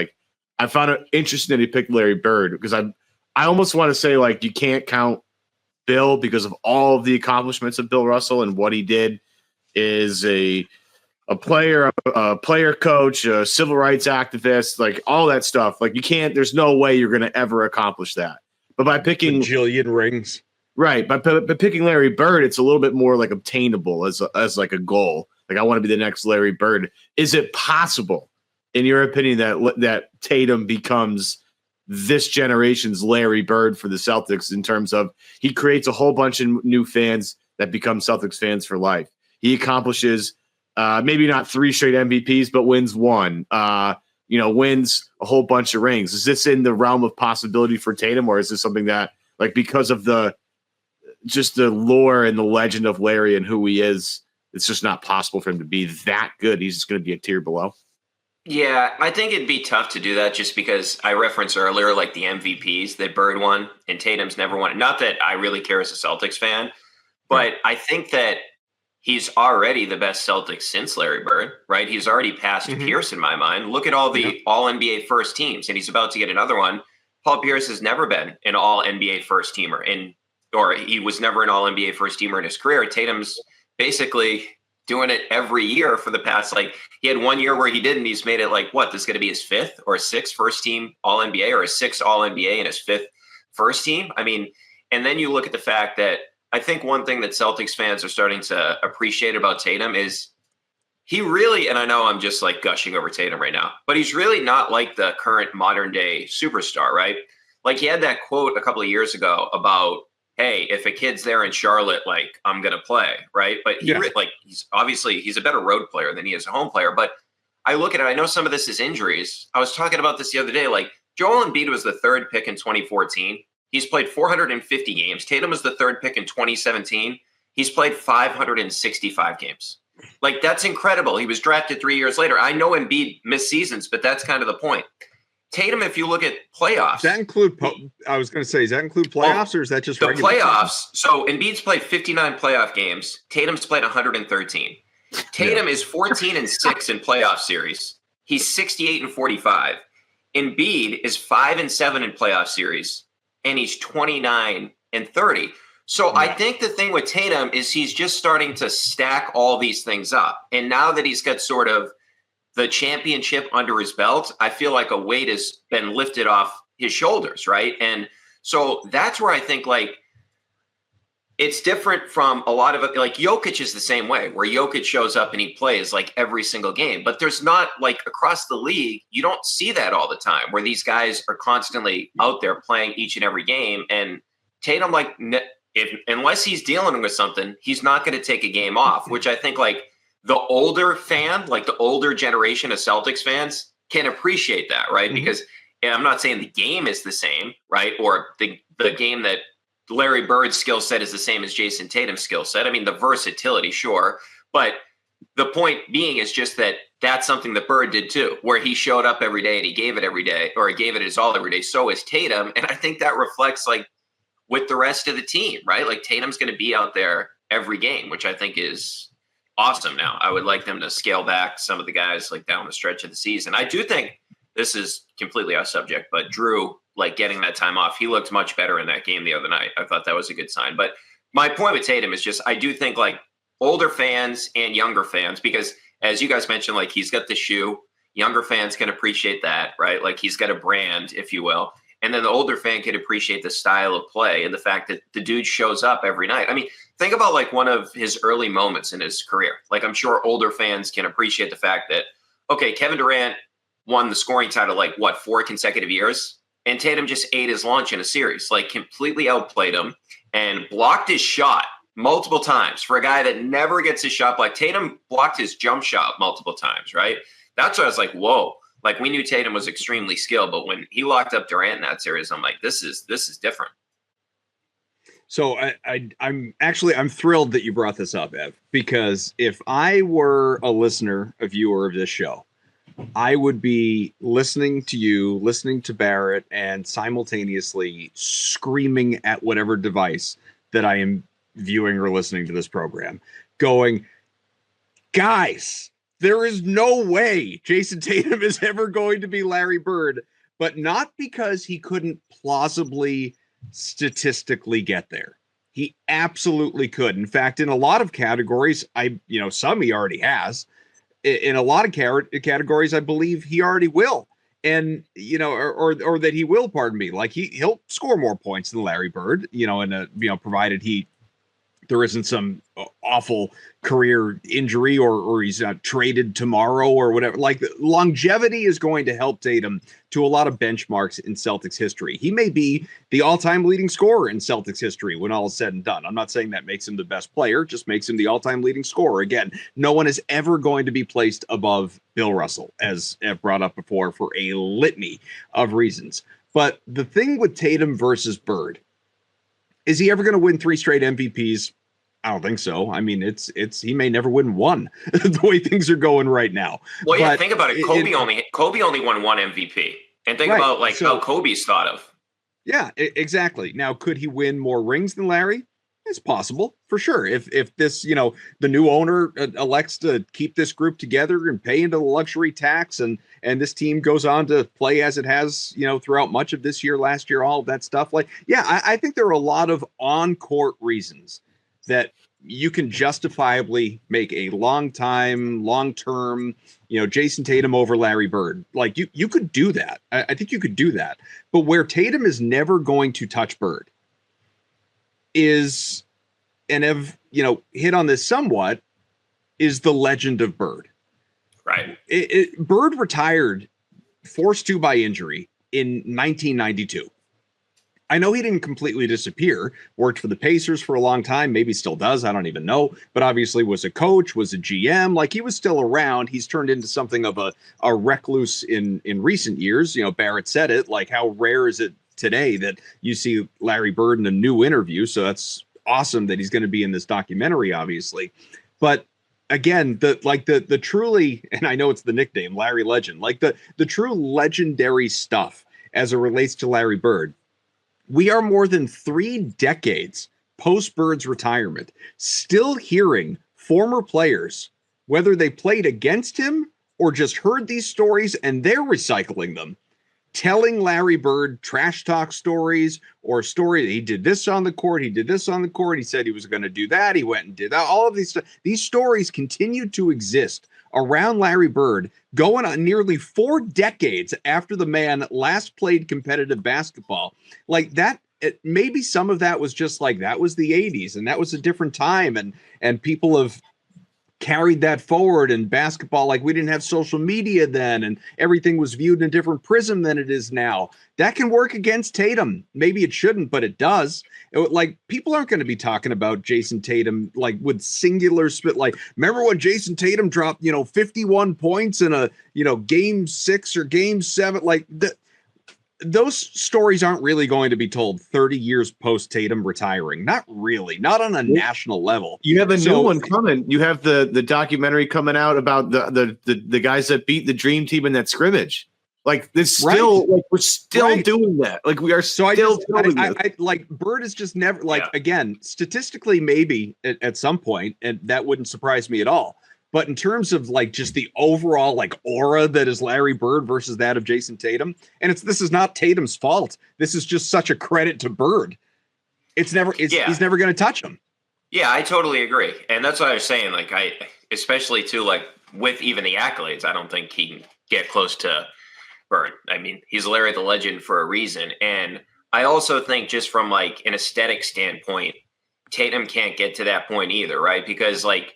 I found it interesting that he picked Larry Bird because I almost want to say you can't count Bill because of all of the accomplishments of Bill Russell and what he did is a a player coach, a civil rights activist, like all that stuff. Like there's no way you're going to ever accomplish that. But by picking bajillion rings, right? By picking Larry Bird, it's a little bit more like obtainable as like a goal. Like I want to be the next Larry Bird. Is it possible, in your opinion, that Tatum becomes this generation's Larry Bird for the Celtics in terms of he creates a whole bunch of new fans that become Celtics fans for life? He accomplishes maybe not 3 straight MVPs, but wins one. Wins a whole bunch of rings. Is this in the realm of possibility for Tatum, or is this something that, like, because of the lore and the legend of Larry and who he is, it's just not possible for him to be that good? He's just going to be a tier below. Yeah, I think it'd be tough to do that just because I referenced earlier, like the MVPs that Bird won and Tatum's never won. Not that I really care as a Celtics fan, but I think that he's already the best Celtics since Larry Bird, right? He's already passed Pierce in my mind. Look at all the all-NBA first teams, and he's about to get another one. Paul Pierce has never been an all-NBA first teamer, or he was never an all-NBA first teamer in his career. Tatum's basically doing it every year for the past, he had 1 year where he didn't. He's made it this is going to be his 5th or 6th first team all-NBA, or his 6th all-NBA and his 5th first team. I mean, and then you look at the fact that I think one thing that Celtics fans are starting to appreciate about Tatum is he really, and I know I'm just gushing over Tatum right now, but he's really not like the current modern day superstar, right? Like he had that quote a couple of years ago about, hey, if a kid's there in Charlotte, I'm going to play, right? But he's a better road player than he is a home player. But I look at it, I know some of this is injuries. I was talking about this the other day. Joel Embiid was the 3rd pick in 2014. He's played 450 games. Tatum was the 3rd pick in 2017. He's played 565 games. That's incredible. He was drafted 3 years later. I know Embiid missed seasons, but that's kind of the point. Tatum, if you look at playoffs. Does that include, I was going to say, does that include playoffs, or is that just the regular playoffs? Season? So Embiid's played 59 playoff games. Tatum's played 113. Tatum is 14-6 in playoff series. He's 68-45. Embiid is 5-7 in playoff series, and he's 29-30. So I think the thing with Tatum is he's just starting to stack all these things up. And now that he's got sort of the championship under his belt, I feel like a weight has been lifted off his shoulders, right? And so that's where I think it's different from a lot of it. Jokic is the same way, where Jokic shows up and he plays every single game. But there's not across the league, you don't see that all the time, where these guys are constantly out there playing each and every game. And Tatum, unless he's dealing with something, he's not going to take a game off, which I think the older fan, the older generation of Celtics fans can appreciate that, right? Because I'm not saying the game is the same, right? Or the game that Larry Bird's skill set is the same as Jayson Tatum's skill set. I mean, the versatility, sure. But the point being is just that that's something that Bird did too, where he showed up every day and he gave it every day, or he gave it his all every day. So is Tatum. And I think that reflects with the rest of the team, right? Tatum's going to be out there every game, which I think is awesome. Now, I would like them to scale back some of the guys down the stretch of the season. I do think this is completely off subject, but Drew, getting that time off, he looked much better in that game the other night. I thought that was a good sign. But my point with Tatum is just, I do think older fans and younger fans, because as you guys mentioned, he's got the shoe, younger fans can appreciate that, right? He's got a brand, if you will. And then the older fan can appreciate the style of play and the fact that the dude shows up every night. I mean, think about one of his early moments in his career. I'm sure older fans can appreciate the fact that, okay, Kevin Durant won the scoring title 4 consecutive years, and Tatum just ate his lunch in a series, completely outplayed him and blocked his shot multiple times for a guy that never gets his shot blocked. Tatum blocked his jump shot multiple times, right? That's why I was whoa. We knew Tatum was extremely skilled, but when he locked up Durant in that series, I'm this is different. So I'm thrilled that you brought this up, Ev, because if I were a listener, a viewer of this show, I would be listening to you, listening to Barrett, and simultaneously screaming at whatever device that I am viewing or listening to this program, going, guys, there is no way Jayson Tatum is ever going to be Larry Bird, but not because he couldn't plausibly statistically get there. He absolutely could. In fact, in a lot of categories, some he already has. in a lot of categories, I believe he already will. And, or that he will, pardon me, like he'll score more points than Larry Bird, provided there isn't some awful career injury or he's traded tomorrow or whatever. Like, longevity is going to help Tatum to a lot of benchmarks in Celtics history. He may be the all-time leading scorer in Celtics history when all is said and done. I'm not saying that makes him the best player, just makes him the all-time leading scorer. Again, no one is ever going to be placed above Bill Russell, as I've brought up before, for a litany of reasons. But the thing with Tatum versus Bird, is he ever going to win 3 straight MVPs? I don't think so. I mean, it's he may never win one the way things are going right now. Well, yeah, think about it. Kobe only won 1 MVP, and think about how Kobe's thought of. Yeah, exactly. Now, could he win more rings than Larry? It's possible, for sure. If this, the new owner elects to keep this group together and pay into the luxury tax, and this team goes on to play as it has, throughout much of this year, last year, all of that stuff. Like, yeah, I think there are a lot of on-court reasons that you can justifiably make a long-term, Jayson Tatum over Larry Bird. Like, you could do that. I think you could do that. But where Tatum is never going to touch Bird is, and have, hit on this somewhat, is the legend of Bird. Right. Bird retired, forced to by injury, in 1992. I know he didn't completely disappear, worked for the Pacers for a long time, maybe still does, I don't even know, but obviously was a coach, was a GM, like he was still around. He's turned into something of a recluse in recent years. Barrett said it, like, how rare is it today that you see Larry Bird in a new interview? So that's awesome that he's going to be in this documentary, obviously. But again, the truly, and I know it's the nickname, Larry Legend, like the true legendary stuff as it relates to Larry Bird. We are more than 3 decades post Bird's retirement, still hearing former players, whether they played against him or just heard these stories and they're recycling them, telling Larry Bird trash talk stories or story. He did this on the court. He did this on the court. He said he was going to do that. He went and did that. All of these stories continue to exist around Larry Bird, going on nearly 4 decades after the man last played competitive basketball. Like that, maybe some of that was just like, that was the 80s and that was a different time. And people have carried that forward in basketball. Like, we didn't have social media then, and everything was viewed in a different prism than it is now. That can work against Tatum. Maybe it shouldn't, but it does. Like, people aren't going to be talking about Jayson Tatum like with singular spit. Like, remember when Jayson Tatum dropped 51 points in a game 6 or game 7? Like, those stories aren't really going to be told 30 years post Tatum retiring. Not really, not on a national level. You have a new one coming. You have the documentary coming out about the guys that beat the Dream Team in that scrimmage. Like, this still, right. Like, we're still right. doing that. Like, we are still doing this. I like, Bird is just never, like, again, statistically, maybe at some point, and that wouldn't surprise me at all. But in terms of like just the overall like aura that is Larry Bird versus that of Jayson Tatum, and this is not Tatum's fault. This is just such a credit to Bird. He's never going to touch him. Yeah, I totally agree. And that's what I was saying. Like, especially too, like, with even the accolades, I don't think he can get close to Bird. I mean, he's Larry the Legend for a reason. And I also think, just from like an aesthetic standpoint, Tatum can't get to that point either, right? Because like,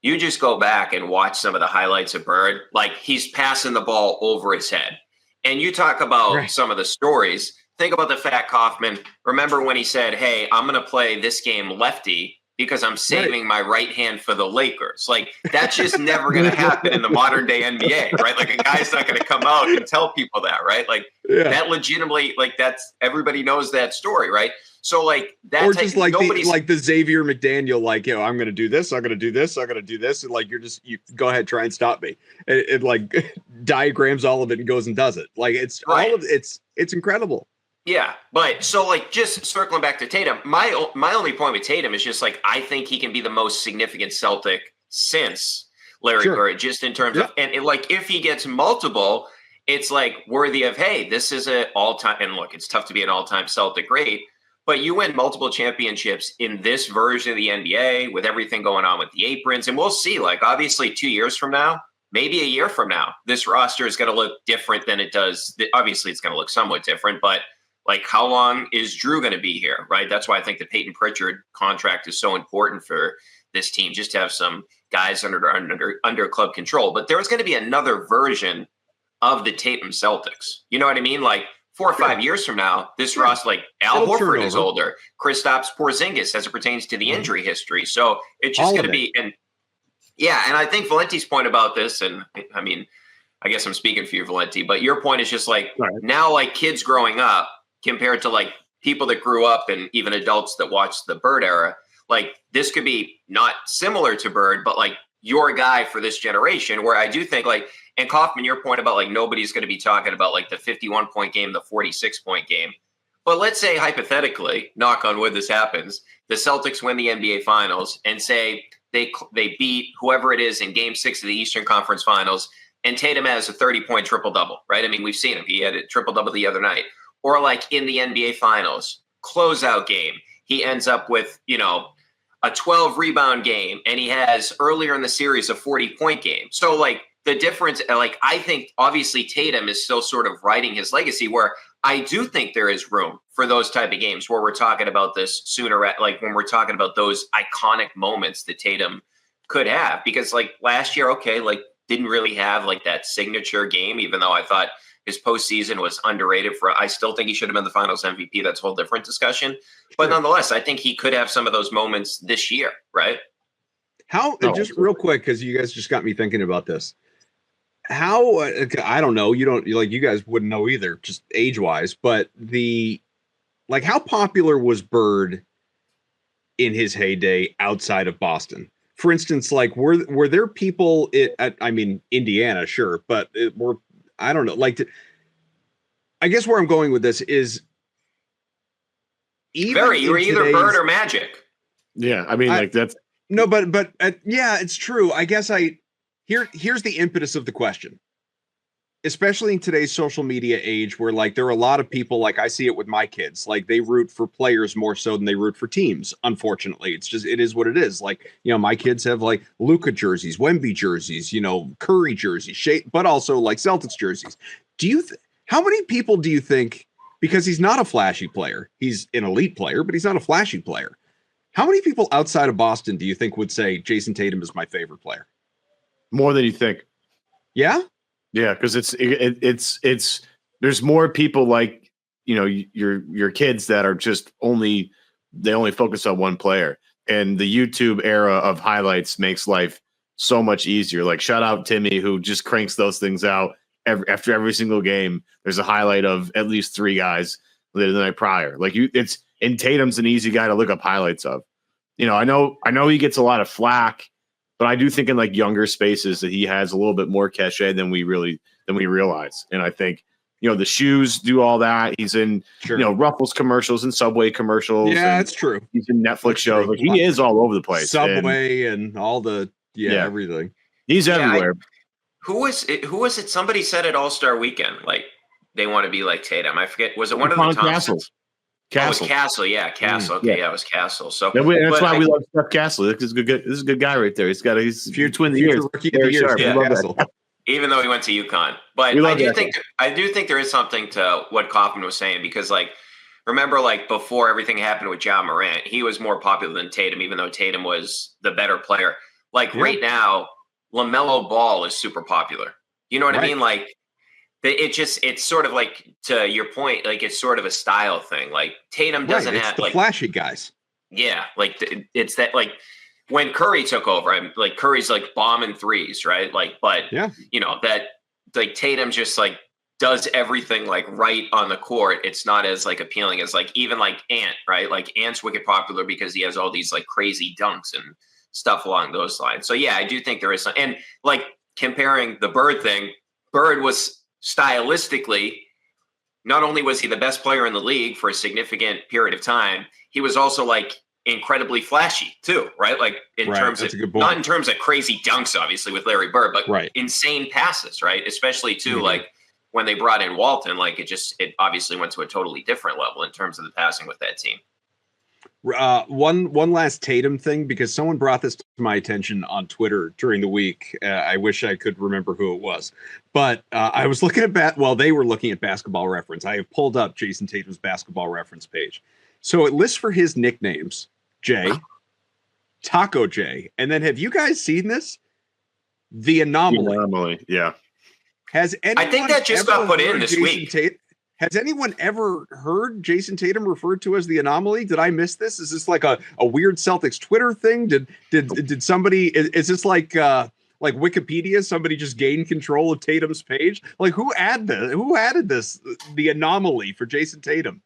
you just go back and watch some of the highlights of Bird, like, he's passing the ball over his head. And you talk about some of the stories. Think about the Fat Kaufman. Remember when he said, hey, I'm going to play this game lefty because I'm saving my right hand for the Lakers. Like, that's just never going to happen in the modern day NBA, right? Like, a guy's not going to come out and tell people that, right? Like, that legitimately, like, that's, everybody knows that story, right? So like that, or just like the Xavier McDaniel, like, I'm going to do this, I'm going to do this, I'm going to do this, and like, you go ahead, try and stop me. It like diagrams all of it and goes and does it. Like, it's all of it's incredible. Yeah, but so like, just circling back to Tatum, my only point with Tatum is just like, I think he can be the most significant Celtic since Larry Bird, just in terms of, and like, if he gets multiple, it's like worthy of, hey, this is an all-time, and look, it's tough to be an all-time Celtic great. But you win multiple championships in this version of the NBA with everything going on with the aprons. And we'll see, like, obviously 2 years from now, maybe a year from now, this roster is going to look different than it does. Obviously, it's going to look somewhat different, but like, how long is Drew going to be here, right? That's why I think the Peyton Pritchard contract is so important for this team, just to have some guys under club control. But there was going to be another version of the Tatum Celtics. You know what I mean? Like 4 or 5 years from now, this roster, like Al Horford is older, Kristaps Porzingis as it pertains to the injury history. So it's just going to be, and I think Valenti's point about this, and I mean, I guess I'm speaking for you, Valenti, but your point is just like now, like kids growing up compared to like people that grew up and even adults that watched the Bird era, like this could be not similar to Bird, but like your guy for this generation, where I do think like, and Kaufman, your point about like nobody's going to be talking about like the 51-point game, the 46-point game. But let's say hypothetically, knock on wood, this happens, the Celtics win the NBA Finals and say they beat whoever it is in Game 6 of the Eastern Conference Finals, and Tatum has a 30-point triple-double, right? I mean, we've seen him. He had a triple-double the other night. Or like in the NBA Finals, closeout game, he ends up with, you know, a 12-rebound game, and he has earlier in the series a 40-point game. So like the difference, like I think obviously Tatum is still sort of writing his legacy, where I do think there is room for those type of games where we're talking about this sooner, like when we're talking about those iconic moments that Tatum could have. Because like last year, okay, like didn't really have like that signature game, even though I thought his postseason was underrated. I still think he should have been the Finals MVP. That's a whole different discussion. But nonetheless, I think he could have some of those moments this year, right? Just real quick, because you guys just got me thinking about this. How I don't know. You guys wouldn't know either, just age wise. But how popular was Bird in his heyday outside of Boston? For instance, like were there people Indiana, sure, but I don't know. I guess where I'm going with this is you were either Bird or Magic. Yeah, I mean, that's no, but yeah, it's true. I guess here's the impetus of the question. Especially in today's social media age, where like there are a lot of people, like I see it with my kids, like they root for players more so than they root for teams. Unfortunately, it is what it is. Like, you know, my kids have like Luka jerseys, Wemby jerseys, you know, Curry jerseys, but also like Celtics jerseys. How many people do you think, because he's not a flashy player, he's an elite player, but he's not a flashy player. How many people outside of Boston do you think would say Jayson Tatum is my favorite player? More than you think. Yeah. Yeah, because it's there's more people like, you know, your kids that are just only focus on one player, and the YouTube era of highlights makes life so much easier. Like shout out Timmy, who just cranks those things out after every single game. There's a highlight of at least 3 guys the night prior. Like and Tatum's an easy guy to look up highlights of. You know, I know he gets a lot of flack, but I do think in like younger spaces that he has a little bit more cachet than we realize. And I think, you know, the shoes do all that. He's in, you know, Ruffles commercials and Subway commercials. Yeah, that's true. He's in Netflix shows. Like, he is all over the place. Subway and all the everything. He's everywhere. Who was it? Somebody said at All-Star Weekend, like they want to be like Tatum. I forget. Was it one of the Thompsons? Castle. Oh, Castle. Yeah, Castle. Okay, yeah, it was Castle. So that's why we love Steph Castle. This is a good guy right there. He's future twin of the year. Rookie of the year. Yeah. Even though he went to UConn. But I do think there is something to what Kaufman was saying, because like remember, like before everything happened with Ja Morant, he was more popular than Tatum, even though Tatum was the better player. Like right now, LaMelo Ball is super popular. You know what I mean? Like it's sort of like, to your point, like it's sort of a style thing. Like Tatum doesn't have like flashy guys. Yeah, like it's that, like when Curry took over, like Curry's like bombing threes, right? Like, but you know that like Tatum just like does everything like right on the court. It's not as like appealing as like even like Ant, right? Like Ant's wicked popular because he has all these like crazy dunks and stuff along those lines. So yeah, I do think there is some, and like comparing the Bird thing, Bird was stylistically, not only was he the best player in the league for a significant period of time, he was also like incredibly flashy too, right? Like in terms of, not in terms of crazy dunks, obviously with Larry Bird, but insane passes, right? Especially too, like when they brought in Walton, like it obviously went to a totally different level in terms of the passing with that team. One last Tatum thing, because someone brought this to my attention on Twitter during the week. I wish I could remember who it was, but I was looking at they were looking at Basketball Reference. I have pulled up Jayson Tatum's Basketball Reference page, so it lists for his nicknames Jay, Taco Jay, and then have you guys seen this? The Anomaly. Yeah. Has anyone I think that just got put in this week. Has anyone ever heard Jayson Tatum referred to as the Anomaly? Did I miss this? Is this like a weird Celtics Twitter thing? Did somebody? Is this like Wikipedia? Somebody just gained control of Tatum's page? Like who added this? The Anomaly for Jayson Tatum.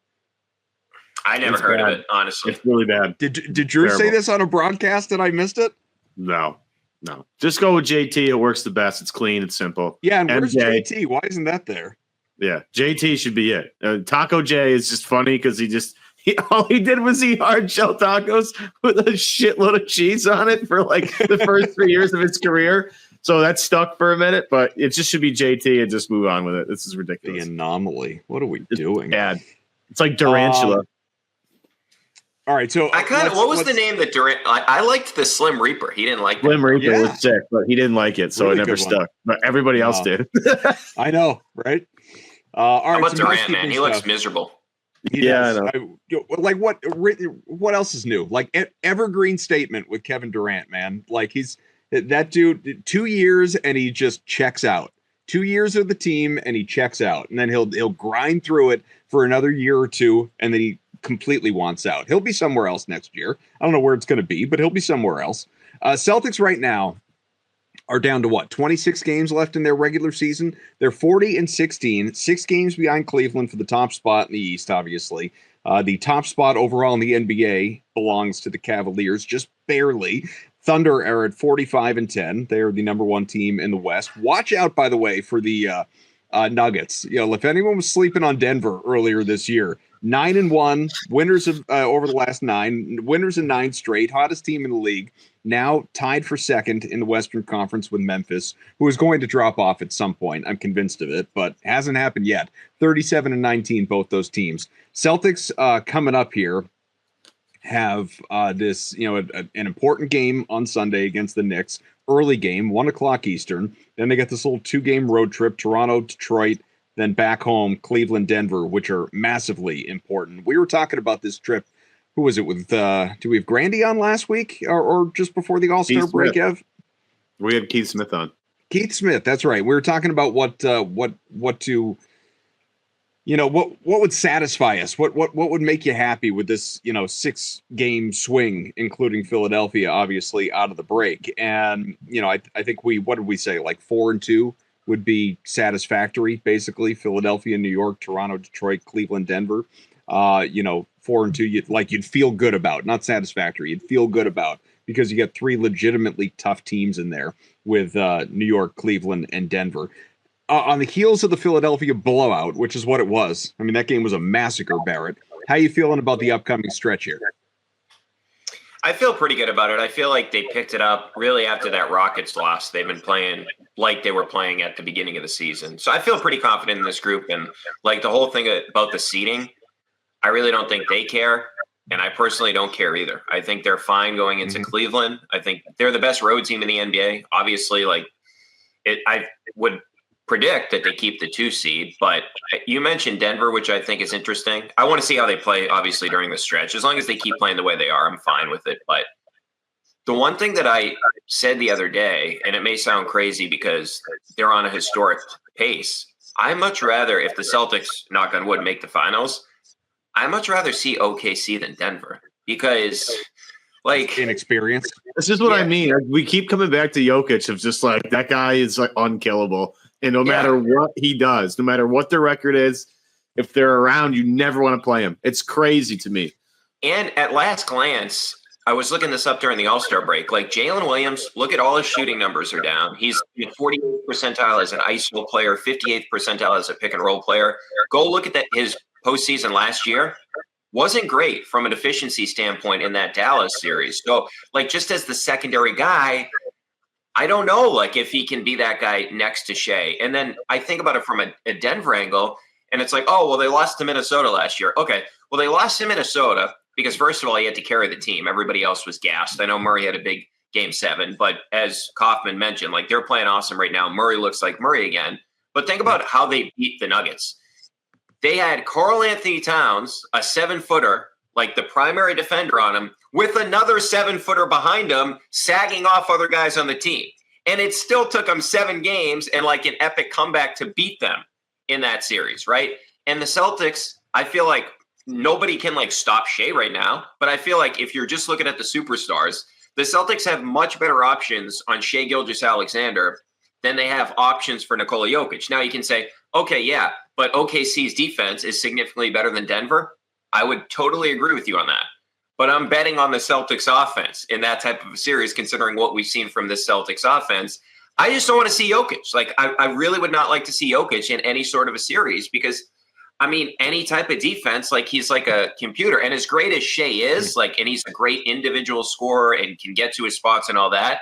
I never heard of it, honestly. It's really bad. Did Drew say this on a broadcast and I missed it? No. Just go with JT. It works the best. It's clean. It's simple. Yeah, and where's JT? Why isn't that there? Yeah, JT should be it. Taco J is just funny because all he did was eat hard shell tacos with a shitload of cheese on it for like the first 3 years of his career. So that stuck for a minute, but it just should be JT and just move on with it. This is ridiculous. The Anomaly. What are we doing? Bad. It's like Durantula. All right, so what was the name that Durant? I liked the Slim Reaper. He didn't like Slim Reaper was sick, but he didn't like it, so really it never stuck. But everybody else did. I know, right? All right, how about Durant, man? He looks miserable. I know. Like what else is new? Like evergreen statement with Kevin Durant, man. Like he's that dude. 2 years and he just checks out. 2 years of the team and he checks out, and then he'll grind through it for another year or two, and then he completely wants out. He'll be somewhere else next year. I don't know where it's going to be, but he'll be somewhere else. Celtics right now are down to 26 games left in their regular season. They're 40-16, 6 games behind Cleveland for the top spot in the East, obviously. The top spot overall in the NBA belongs to the Cavaliers, just barely. Thunder are at 45-10. They are the number one team in the West. Watch out, by the way, for the Nuggets. If anyone was sleeping on Denver earlier this year, 9-1, winners of over the last 9, winners in 9 straight, hottest team in the league. Now tied for second in the Western Conference with Memphis, who is going to drop off at some point. I'm convinced of it, but hasn't happened yet. 37-19, both those teams. Celtics coming up here have this, an important game on Sunday against the Knicks. Early game, 1:00 Eastern. Then they get this little 2-game road trip: Toronto, Detroit, then back home, Cleveland, Denver, which are massively important. We were talking about this trip. Who was it with? Do we have Grandy on last week or just before the All-Star break, Ev? We had Keith Smith on. Keith Smith, that's right. We were talking about what to, what would satisfy us? What would make you happy with this, 6-game swing, including Philadelphia, obviously out of the break. And, I think what did we say? Like 4-2 would be satisfactory, basically. Philadelphia, New York, Toronto, Detroit, Cleveland, Denver. 4-2, you'd feel good about, not satisfactory. You'd feel good about, because you got 3 legitimately tough teams in there with New York, Cleveland, and Denver. On the heels of the Philadelphia blowout, which is what it was. I mean, that game was a massacre, Barrett. How you feeling about the upcoming stretch here? I feel pretty good about it. I feel like they picked it up really after that Rockets loss. They've been playing like they were playing at the beginning of the season. So I feel pretty confident in this group. And like the whole thing about the seeding, I really don't think they care. And I personally don't care either. I think they're fine going into Cleveland. I think they're the best road team in the NBA. Obviously, I would predict that they keep the 2 seed, but you mentioned Denver, which I think is interesting. I want to see how they play, obviously, during the stretch. As long as they keep playing the way they are, I'm fine with it. But the one thing that I said the other day, and it may sound crazy because they're on a historic pace, I much rather, if the Celtics, knock on wood, make the finals, I much rather see OKC than Denver, because inexperience. This is what I mean. We keep coming back to Jokic of just like, that guy is unkillable. And no matter what he does, no matter what their record is, if they're around, you never want to play him. It's crazy to me. And at last glance, I was looking this up during the All-Star break. Like Jalen Williams, look at all his shooting numbers are down. He's 48th percentile as an ISO player, 58th percentile as a pick-and-roll player. Go look at his postseason last year. Wasn't great from an efficiency standpoint in that Dallas series. So, just as the secondary guy, I don't know, if he can be that guy next to Shea. And then I think about it from a Denver angle, and it's like, oh, well, they lost to Minnesota last year. Okay, well, they lost to Minnesota, because first of all, he had to carry the team. Everybody else was gassed. I know Murray had a big game 7, but as Kaufman mentioned, like they're playing awesome right now. Murray looks like Murray again. But think about how they beat the Nuggets. They had Karl Anthony Towns, a 7-footer, like the primary defender on him, with another 7-footer behind him, sagging off other guys on the team. And it still took them 7 games and like an epic comeback to beat them in that series, right? And the Celtics, I feel like nobody can like stop Shea right now. But I feel like if you're just looking at the superstars, the Celtics have much better options on Shea Gilgeous-Alexander than they have options for Nikola Jokic. Now you can say, okay, yeah, but OKC's defense is significantly better than Denver. I would totally agree with you on that. But I'm betting on the Celtics offense in that type of a series, considering what we've seen from this Celtics offense. I just don't want to see Jokic. Like, I really would not like to see Jokic in any sort of a series because, I mean, any type of defense, like he's like a computer. And as great as Shea is, like, and he's a great individual scorer and can get to his spots and all that,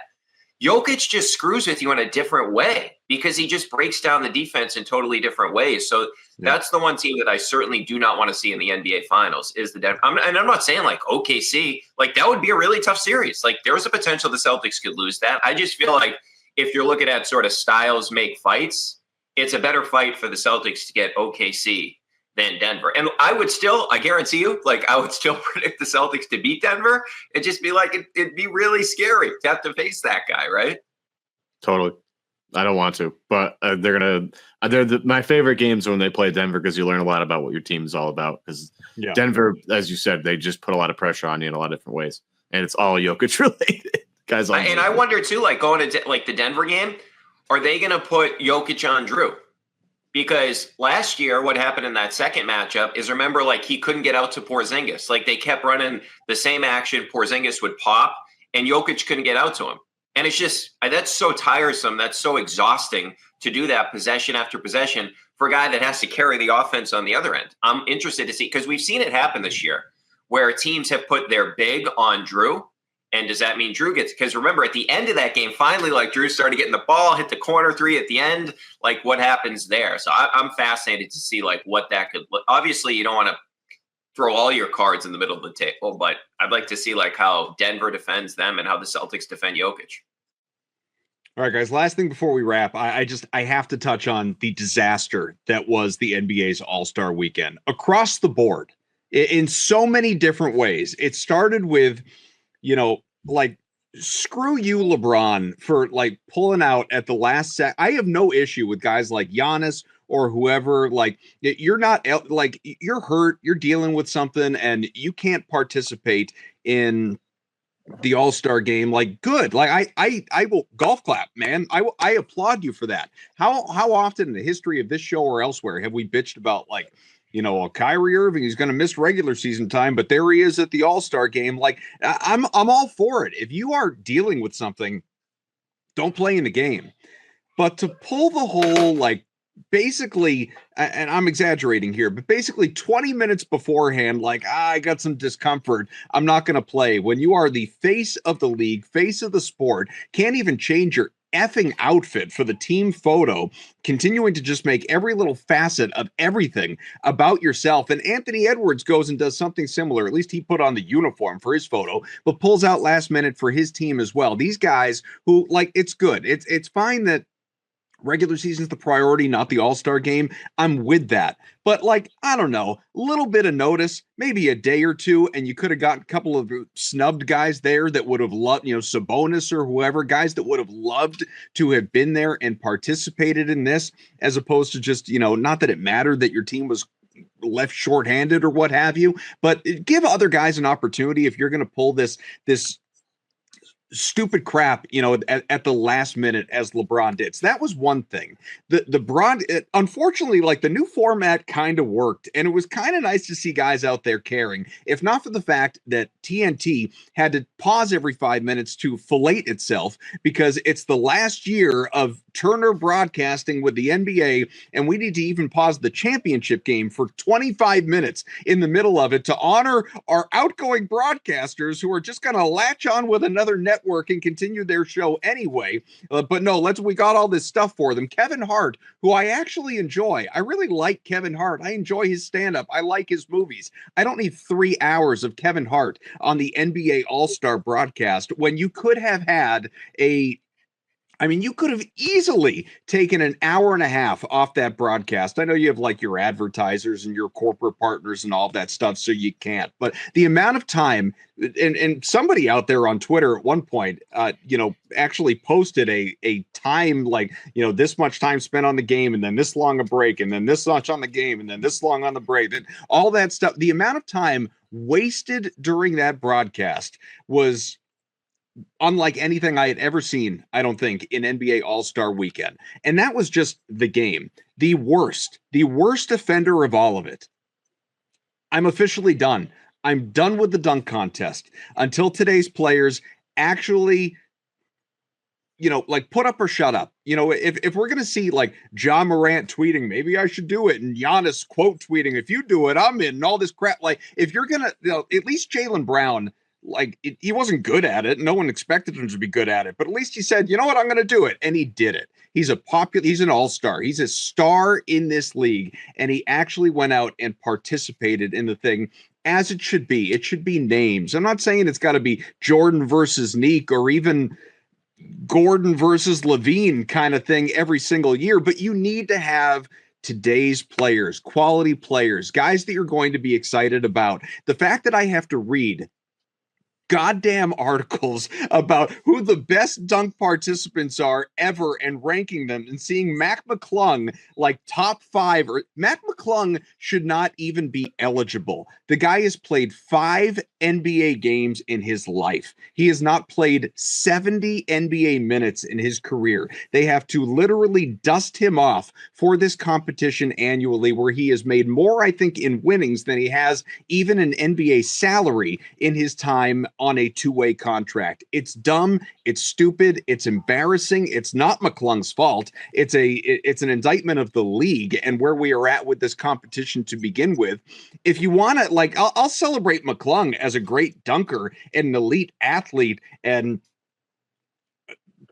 Jokic just screws with you in a different way because he just breaks down the defense in totally different ways. So that's the one team that I certainly do not want to see in the NBA Finals is the Denver. And I'm not saying like OKC, like that would be a really tough series. Like there was a potential the Celtics could lose that. I just feel like if you're looking at sort of styles make fights, it's a better fight for the Celtics to get OKC than Denver. And I guarantee you, like I would still predict the Celtics to beat Denver. It'd just be like, it'd be really scary to have to face that guy, right? Totally. I don't want to, but they're my favorite games are when they play Denver because you learn a lot about what your team is all about. Because Denver, as you said, they just put a lot of pressure on you in a lot of different ways. And it's all Jokic related. Guys, and I wonder too, like going to like the Denver game, are they going to put Jokic on Drew? Because last year, what happened in that second matchup is, remember, like he couldn't get out to Porzingis. Like they kept running the same action. Porzingis would pop, and Jokic couldn't get out to him. And it's just, that's so tiresome. That's so exhausting to do that possession after possession for a guy that has to carry the offense on the other end. I'm interested to see, because we've seen it happen this year where teams have put their big on Drew. And does that mean Drew gets, because remember at the end of that game, finally, like Drew started getting the ball, hit the corner 3 at the end, like what happens there? So I'm fascinated to see like what that could look. Obviously you don't want to throw all your cards in the middle of the table, but I'd like to see like how Denver defends them and how the Celtics defend Jokic. All right, guys, last thing before we wrap, I have to touch on the disaster that was the NBA's All-Star Weekend across the board in so many different ways. It started with, like, screw you, LeBron, for like pulling out at the last sec. I have no issue with guys like Giannis or whoever. Like, you're not, like, you're hurt, you're dealing with something, and you can't participate in the All-Star game. Like, good. Like, I will golf clap, man. I applaud you for that. How often in the history of this show or elsewhere have we bitched about, like, Kyrie Irving, he's going to miss regular season time, but there he is at the All-Star game. Like, I'm all for it. If you are dealing with something, don't play in the game. But to pull the whole, like, basically, and I'm exaggerating here, but basically 20 minutes beforehand, like, I got some discomfort, I'm not going to play. When you are the face of the league, face of the sport, can't even change your effing outfit for the team photo, continuing to just make every little facet of everything about yourself. And Anthony Edwards goes and does something similar. At least he put on the uniform for his photo, but pulls out last minute for his team as well. These guys who, like, it's good. It's fine that regular season's the priority, not the All-Star game. I'm with that. But, like, I don't know, a little bit of notice, maybe a day or two, and you could have got a couple of snubbed guys there that would have loved, Sabonis or whoever, guys that would have loved to have been there and participated in this, as opposed to just, not that it mattered that your team was left shorthanded or what have you, but give other guys an opportunity if you're going to pull this stupid crap, at the last minute as LeBron did. So that was one thing. Unfortunately, like, the new format kind of worked, and it was kind of nice to see guys out there caring, if not for the fact that TNT had to pause every 5 minutes to fillet itself because it's the last year of Turner Broadcasting with the NBA, and we need to even pause the championship game for 25 minutes in the middle of it to honor our outgoing broadcasters who are just going to latch on with another network and continue their show anyway. But no, we got all this stuff for them. Kevin Hart, who I actually enjoy. I really like Kevin Hart. I enjoy his stand-up. I like his movies. I don't need 3 hours of Kevin Hart on the NBA All-Star broadcast when you could have had you could have easily taken an hour and a half off that broadcast. I know you have like your advertisers and your corporate partners and all of that stuff, so you can't. But the amount of time, and somebody out there on Twitter at one point, actually posted a time like, this much time spent on the game, and then this long a break, and then this much on the game, and then this long on the break, and all that stuff. The amount of time wasted during that broadcast was unlike anything I had ever seen, I don't think, in NBA All-Star Weekend. And that was just the game. The worst offender of all of it. I'm officially done. I'm done with the dunk contest until today's players actually, put up or shut up. If we're going to see like Ja Morant tweeting, maybe I should do it, and Giannis quote tweeting, if you do it, I'm in, and all this crap. Like, if you're going to, at least Jaylen Brown, he wasn't good at it. No one expected him to be good at it, but at least he said, you know what, I'm going to do it. And he did it. He's an all-star. He's a star in this league. And he actually went out and participated in the thing as it should be. It should be names. I'm not saying it's got to be Jordan versus Neek or even Gordon versus Levine kind of thing every single year, but you need to have today's players, quality players, guys that you're going to be excited about. The fact that I have to read goddamn articles about who the best dunk participants are ever and ranking them and seeing Mac McClung like top 5, or Mac McClung should not even be eligible. The guy has played 5 NBA games in his life. He has not played 70 NBA minutes in his career. They have to literally dust him off for this competition annually, where he has made more, I think, in winnings than he has even an NBA salary in his time on a 2-way contract. It's dumb. It's stupid. It's embarrassing. It's not McClung's fault. It's an indictment of the league and where we are at with this competition to begin with. If you want to, I'll celebrate McClung as a great dunker and an elite athlete and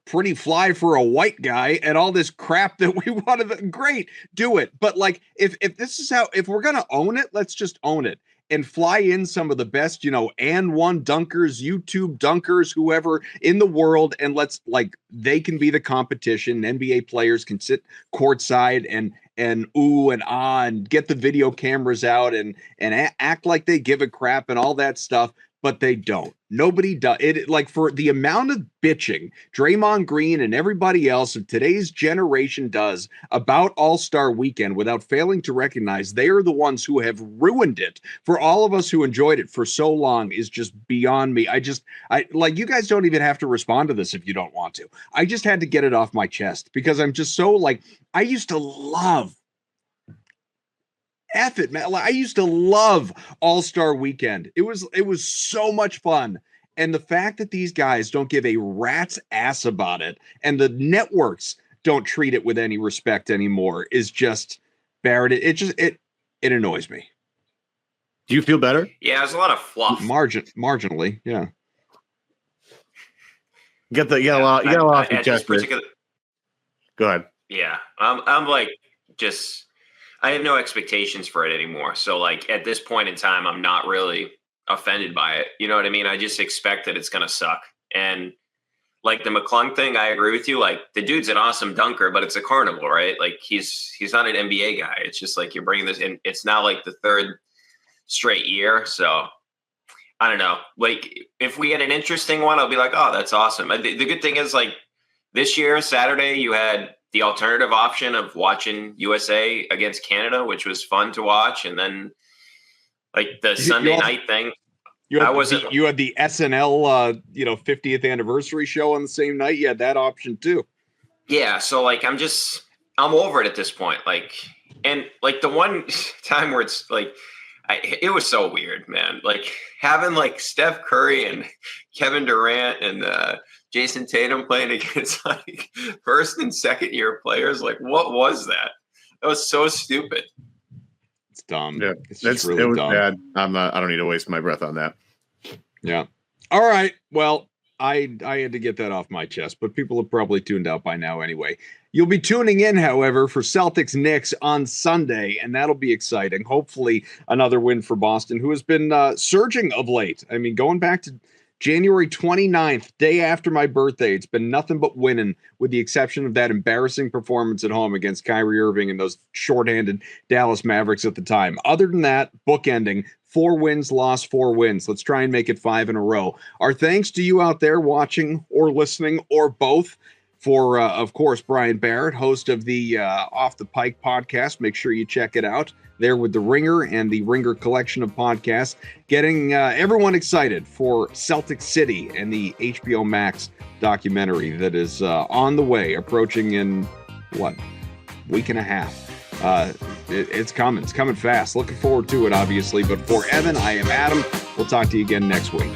pretty fly for a white guy and all this crap that we wanted. Great, do it. But if this is if we're going to own it, let's just own it and fly in some of the best, and one dunkers, YouTube dunkers, whoever in the world. And they can be the competition. NBA players can sit courtside and ooh and ah and get the video cameras out and act like they give a crap and all that stuff. But they don't. Nobody does it. For the amount of bitching Draymond Green and everybody else of today's generation does about All-Star Weekend without failing to recognize they are the ones who have ruined it for all of us who enjoyed it for so long is just beyond me. You guys don't even have to respond to this if you don't want to. I just had to get it off my chest because I'm just so I used to love it, man. I used to love All-Star Weekend. It was so much fun. And the fact that these guys don't give a rat's ass about it and the networks don't treat it with any respect anymore is just, Barrett, it annoys me. Do you feel better? Yeah, there's a lot of fluff. Marginally, yeah. You got a lot off your chest. Go ahead. Yeah. I'm I have no expectations for it anymore. So at this point in time, I'm not really offended by it. You know what I mean? I just expect that it's going to suck. And the McClung thing, I agree with you. The dude's an awesome dunker, but it's a carnival, right? He's not an NBA guy. It's just you're bringing this in. It's now the 3rd straight year. So I don't know. If we get an interesting one, I'll be oh, that's awesome. The good thing is this year, Saturday, you had the alternative option of watching USA against Canada, which was fun to watch. And then the Sunday night thing. You had the SNL, 50th anniversary show on the same night. You had that option too. Yeah. So I'm over it at this point. And the one time where it's it was so weird, man. Having Steph Curry and Kevin Durant and Jayson Tatum playing against like first and second year players. Like, what was that? That was so stupid. It's dumb. Yeah, it's just really it was dumb. bad. I don't need to waste my breath on that. Yeah. All right. Well, I had to get that off my chest, but people have probably tuned out by now anyway. You'll be tuning in, however, for Celtics Knicks on Sunday, and that'll be exciting. Hopefully another win for Boston, who has been surging of late. I mean, going back to January 29th, day after my birthday, it's been nothing but winning, with the exception of that embarrassing performance at home against Kyrie Irving and those shorthanded Dallas Mavericks at the time. Other than that, bookending, 4 wins, lost 4 wins. Let's try and make it 5 in a row. Our thanks to you out there watching or listening or both. For, of course, Brian Barrett, host of the Off the Pike podcast. Make sure you check it out there with the Ringer and the Ringer collection of podcasts, getting everyone excited for Celtic City and the HBO Max documentary that is on the way, approaching in, week and a half. It's coming. It's coming fast. Looking forward to it, obviously. But for Evan, I am Adam. We'll talk to you again next week.